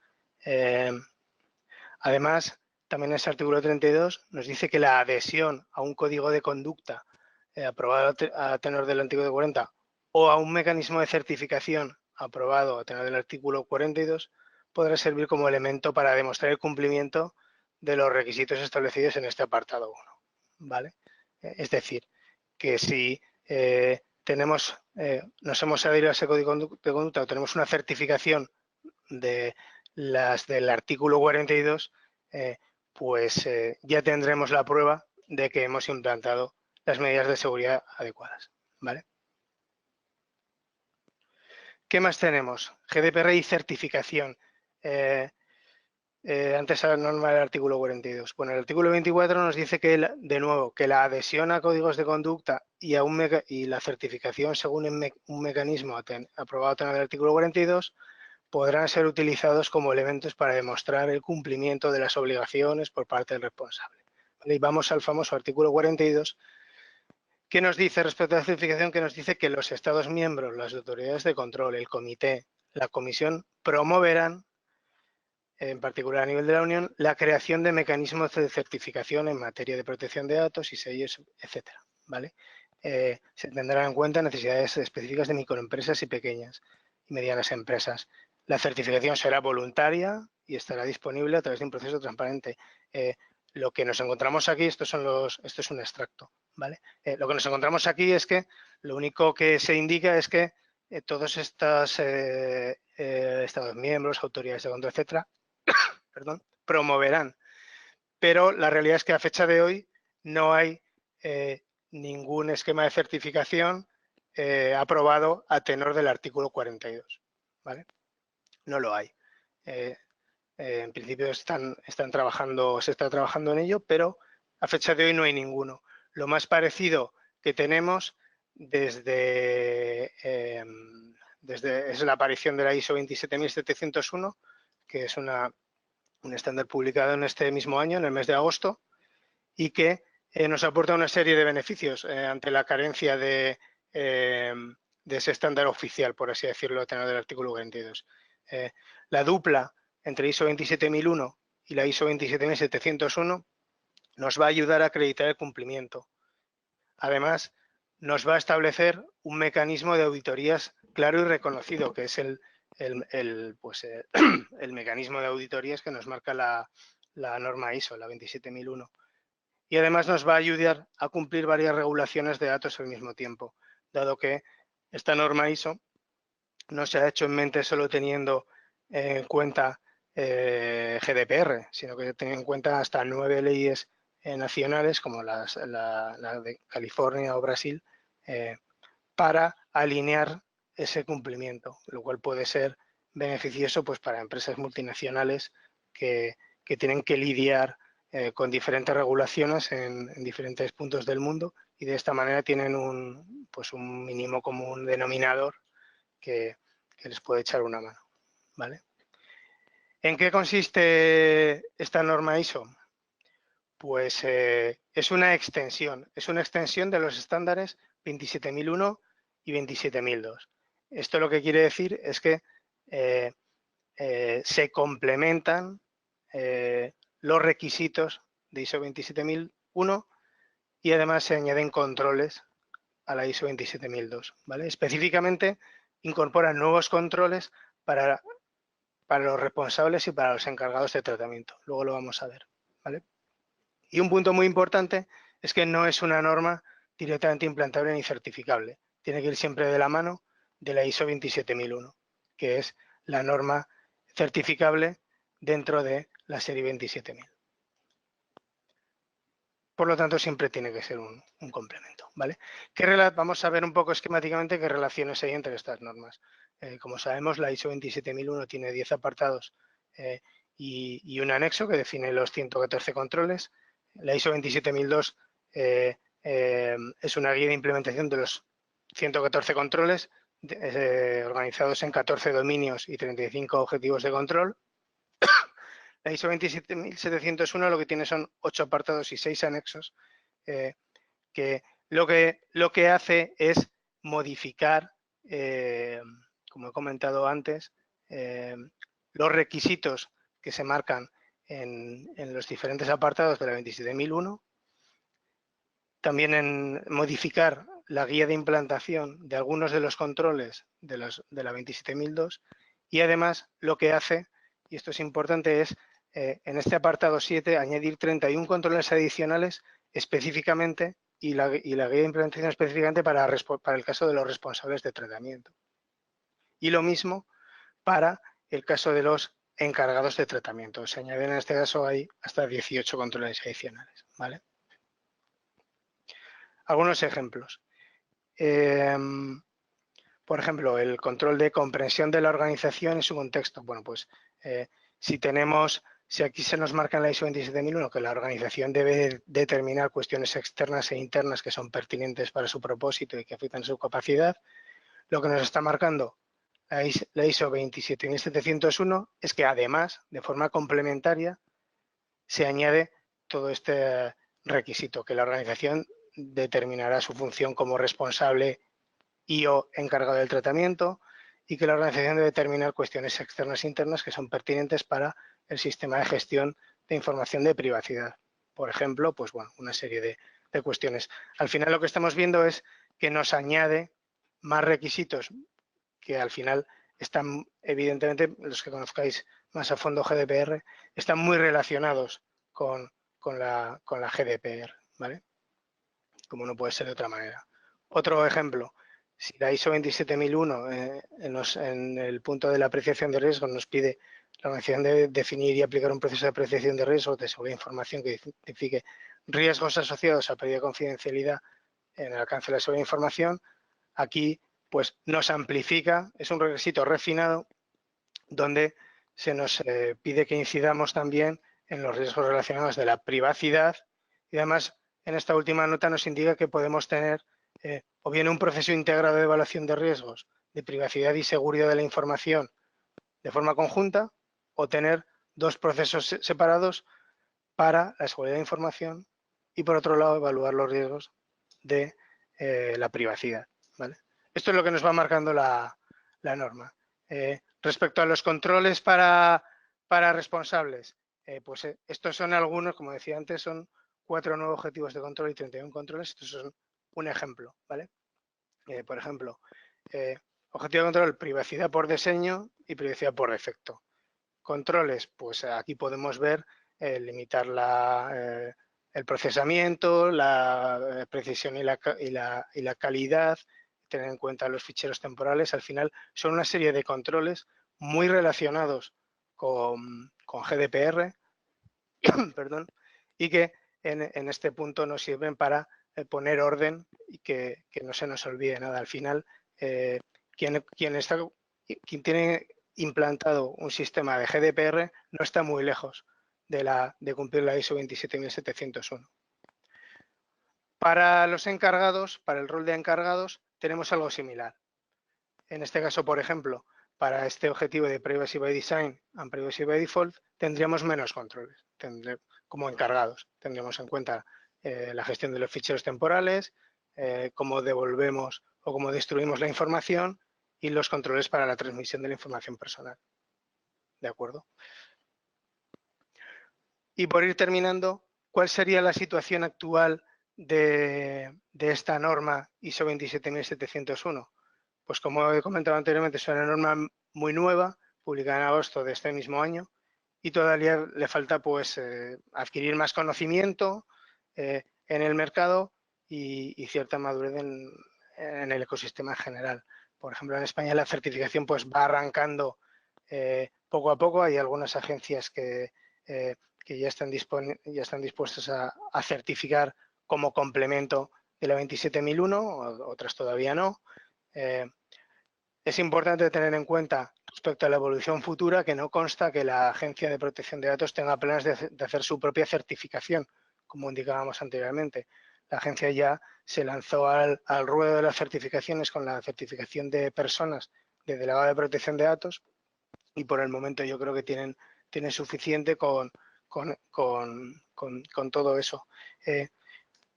Además, también ese artículo 32 nos dice que la adhesión a un código de conducta aprobado a tenor del artículo 40 o a un mecanismo de certificación aprobado a tenor del artículo 42 podrá servir como elemento para demostrar el cumplimiento de los requisitos establecidos en este apartado 1. ¿Vale? Es decir, que si nos hemos adherido a ese código de conducta o tenemos una certificación de las del artículo 42, pues ya tendremos la prueba de que hemos implantado las medidas de seguridad adecuadas. ¿Vale? ¿Qué más tenemos? GDPR y certificación. Antes la norma del artículo 42. Bueno, el artículo 24 nos dice que, de nuevo, que la adhesión a códigos de conducta y la certificación según un mecanismo aprobado a tenor del artículo 42 podrán ser utilizados como elementos para demostrar el cumplimiento de las obligaciones por parte del responsable. ¿Vale? Y vamos al famoso artículo 42, ¿Qué nos dice respecto a la certificación? Que nos dice que los Estados miembros, las autoridades de control, el comité, la comisión, promoverán, en particular a nivel de la Unión, la creación de mecanismos de certificación en materia de protección de datos y sellos, etcétera, ¿vale? Se tendrán en cuenta necesidades específicas de microempresas y pequeñas y medianas empresas. La certificación será voluntaria y estará disponible a través de un proceso transparente. Lo que nos encontramos aquí, esto es un extracto, ¿vale? Lo que nos encontramos aquí es que lo único que se indica es que todos estos Estados miembros, autoridades de control, etcétera, perdón, promoverán. Pero la realidad es que a fecha de hoy no hay ningún esquema de certificación aprobado a tenor del artículo 42, ¿vale? No lo hay. En principio se está trabajando en ello, pero a fecha de hoy no hay ninguno. Lo más parecido que tenemos es la aparición de la ISO 27701, que es un estándar publicado en este mismo año, en el mes de agosto, y que nos aporta una serie de beneficios ante la carencia de ese estándar oficial, por así decirlo, a tenor del artículo 42. La dupla entre ISO 27001 y la ISO 27701 nos va a ayudar a acreditar el cumplimiento. Además, nos va a establecer un mecanismo de auditorías claro y reconocido, que es el mecanismo de auditorías que nos marca la norma ISO, la 27001. Y además nos va a ayudar a cumplir varias regulaciones de datos al mismo tiempo, dado que esta norma ISO no se ha hecho en mente solo teniendo en cuenta GDPR, sino que tiene en cuenta hasta 9 leyes nacionales, como la de California o Brasil, para alinear ese cumplimiento, lo cual puede ser beneficioso pues, para empresas multinacionales que tienen que lidiar con diferentes regulaciones en diferentes puntos del mundo y de esta manera tienen un mínimo común denominador que les puede echar una mano, ¿vale? ¿En qué consiste esta norma ISO? Pues es una extensión de los estándares 27001 y 27002. Esto lo que quiere decir es que se complementan los requisitos de ISO 27001 y además se añaden controles a la ISO 27002, ¿vale? Específicamente incorporan nuevos controles para los responsables y para los encargados de tratamiento. Luego lo vamos a ver, ¿vale? Y un punto muy importante es que no es una norma directamente implantable ni certificable. Tiene que ir siempre de la mano de la ISO 27001, que es la norma certificable dentro de la serie 27000. Por lo tanto, siempre tiene que ser un complemento, ¿vale? Vamos a ver un poco esquemáticamente qué relaciones hay entre estas normas. Como sabemos, la ISO 27001 tiene 10 apartados y un anexo que define los 114 controles. La ISO 27002 es una guía de implementación de los 114 controles organizados en 14 dominios y 35 objetivos de control. La ISO 27701 lo que tiene son 8 apartados y 6 anexos que lo que hace es modificar, como he comentado antes, los requisitos que se marcan en los diferentes apartados de la 27001, también en modificar la guía de implantación de algunos de los controles de la 27002 y además lo que hace, y esto es importante, es en este apartado 7 añadir 31 controles adicionales específicamente y la guía de implementación específicamente para el caso de los responsables de tratamiento. Y lo mismo para el caso de los encargados de tratamiento. Se añaden en este caso hay hasta 18 controles adicionales, ¿vale? Algunos ejemplos. Por ejemplo, el control de comprensión de la organización y su contexto. Bueno, pues si aquí se nos marca en la ISO 27001 que la organización debe determinar cuestiones externas e internas que son pertinentes para su propósito y que afectan su capacidad, lo que nos está marcando la ISO 27701 es que además, de forma complementaria, se añade todo este requisito, que la organización determinará su función como responsable y o encargado del tratamiento, y que la organización debe determinar cuestiones externas e internas que son pertinentes para el sistema de gestión de información de privacidad. Por ejemplo, pues bueno, una serie de cuestiones. Al final lo que estamos viendo es que nos añade más requisitos que al final están, evidentemente, los que conozcáis más a fondo GDPR, están muy relacionados con la GDPR, ¿vale? Como no puede ser de otra manera. Otro ejemplo, si la ISO 27001 en el punto de la apreciación de riesgo nos pide la organización de definir y aplicar un proceso de apreciación de riesgo de seguridad de información que identifique riesgos asociados a pérdida de confidencialidad en el alcance de la seguridad de información, aquí pues nos amplifica, es un requisito refinado donde se nos pide que incidamos también en los riesgos relacionados de la privacidad, y además en esta última nota nos indica que podemos tener o bien un proceso integrado de evaluación de riesgos de privacidad y seguridad de la información de forma conjunta, o tener dos procesos separados para la seguridad de información y, por otro lado, evaluar los riesgos de la privacidad, ¿vale? Esto es lo que nos va marcando la norma. Respecto a los controles para responsables, pues estos son algunos, como decía antes, son 4 nuevos objetivos de control y 31 controles. Estos son un ejemplo, ¿vale? Por ejemplo, objetivo de control, privacidad por diseño y privacidad por defecto. Controles, pues aquí podemos ver limitar el procesamiento, la precisión y la calidad, tener en cuenta los ficheros temporales. Al final son una serie de controles muy relacionados con GDPR, perdón, y que en este punto nos sirven para poner orden y que no se nos olvide nada. Al final, quien tiene implantado un sistema de GDPR no está muy lejos de cumplir la ISO 27701. Para los encargados, para el rol de encargados, tenemos algo similar. En este caso, por ejemplo, para este objetivo de Privacy by Design and Privacy by Default, tendríamos menos controles como encargados. Tendríamos en cuenta la gestión de los ficheros temporales, cómo devolvemos o cómo destruimos la información y los controles para la transmisión de la información personal. ¿De acuerdo? Y por ir terminando, ¿cuál sería la situación actual de esta norma ISO 27701? Pues como he comentado anteriormente, es una norma muy nueva, publicada en agosto de este mismo año, y todavía le falta pues adquirir más conocimiento en el mercado y cierta madurez en el ecosistema en general. Por ejemplo, en España la certificación pues va arrancando poco a poco. Hay algunas agencias que ya están dispuestas a certificar como complemento de la 27001, otras todavía no. Es importante tener en cuenta respecto a la evolución futura que no consta que la Agencia de Protección de Datos tenga planes de hacer su propia certificación, como indicábamos anteriormente. La agencia ya se lanzó al ruedo de las certificaciones con la certificación de personas de delegado de protección de datos, y por el momento yo creo que tienen suficiente con todo eso.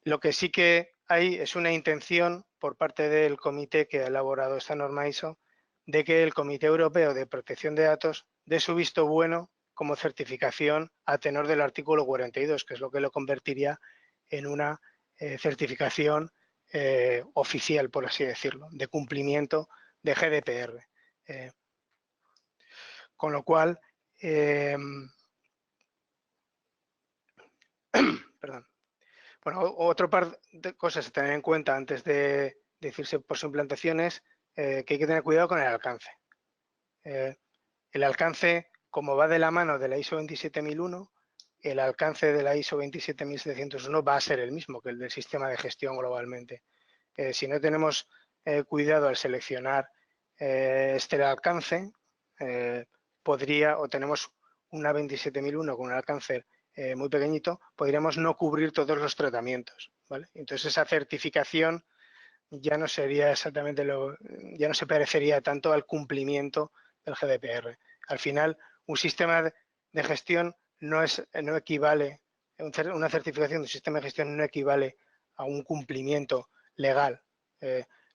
Lo que sí que hay es una intención por parte del comité que ha elaborado esta norma ISO de que el Comité Europeo de Protección de Datos dé su visto bueno como certificación a tenor del artículo 42, que es lo que lo convertiría en una certificación oficial, por así decirlo, de cumplimiento de GDPR. Con lo cual, perdón. Bueno, otro par de cosas a tener en cuenta antes de decirse por su implantación es que hay que tener cuidado con el alcance. El alcance, como va de la mano de la ISO 27001, el alcance de la ISO 27701 va a ser el mismo que el del sistema de gestión globalmente. Si no tenemos cuidado al seleccionar este alcance, o tenemos una 27001 con un alcance muy pequeñito, podríamos no cubrir todos los tratamientos, ¿vale? Entonces esa certificación ya no sería exactamente ya no se parecería tanto al cumplimiento del GDPR. Al final, un sistema de gestión no equivale, una certificación de un sistema de gestión no equivale a un cumplimiento legal.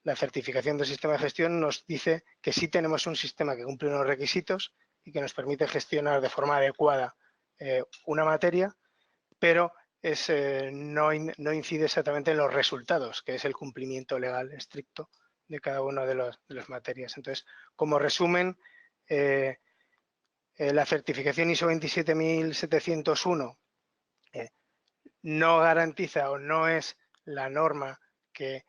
La certificación del sistema de gestión nos dice que sí tenemos un sistema que cumple unos requisitos y que nos permite gestionar de forma adecuada una materia, pero no incide exactamente en los resultados, que es el cumplimiento legal estricto de cada una de las materias. Entonces, como resumen, la certificación ISO 27701 no garantiza o no es la norma que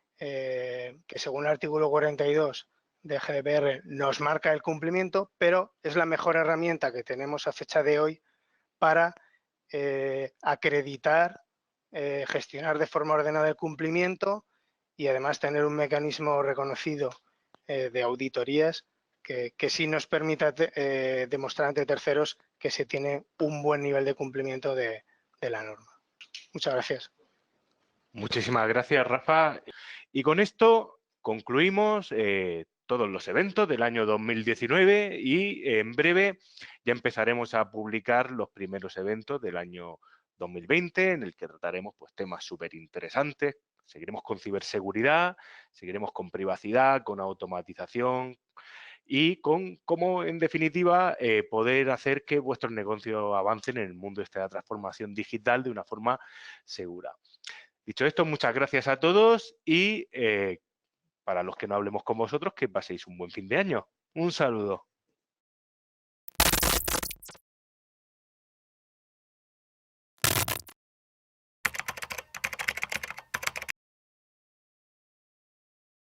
según el artículo 42 de GDPR nos marca el cumplimiento, pero es la mejor herramienta que tenemos a fecha de hoy para acreditar, gestionar de forma ordenada el cumplimiento y además tener un mecanismo reconocido de auditorías que sí nos permita demostrar ante terceros que se tiene un buen nivel de cumplimiento de la norma. Muchas gracias.
Muchísimas gracias, Rafa. Y con esto concluimos todos los eventos del año 2019 y en breve ya empezaremos a publicar los primeros eventos del año 2020 en el que trataremos pues, temas súper interesantes. Seguiremos con ciberseguridad, seguiremos con privacidad, con automatización y con cómo, en definitiva, poder hacer que vuestros negocios avancen en el mundo de esta transformación digital de una forma segura. Dicho esto, muchas gracias a todos y para los que no hablemos con vosotros, que paséis un buen fin de año. Un saludo.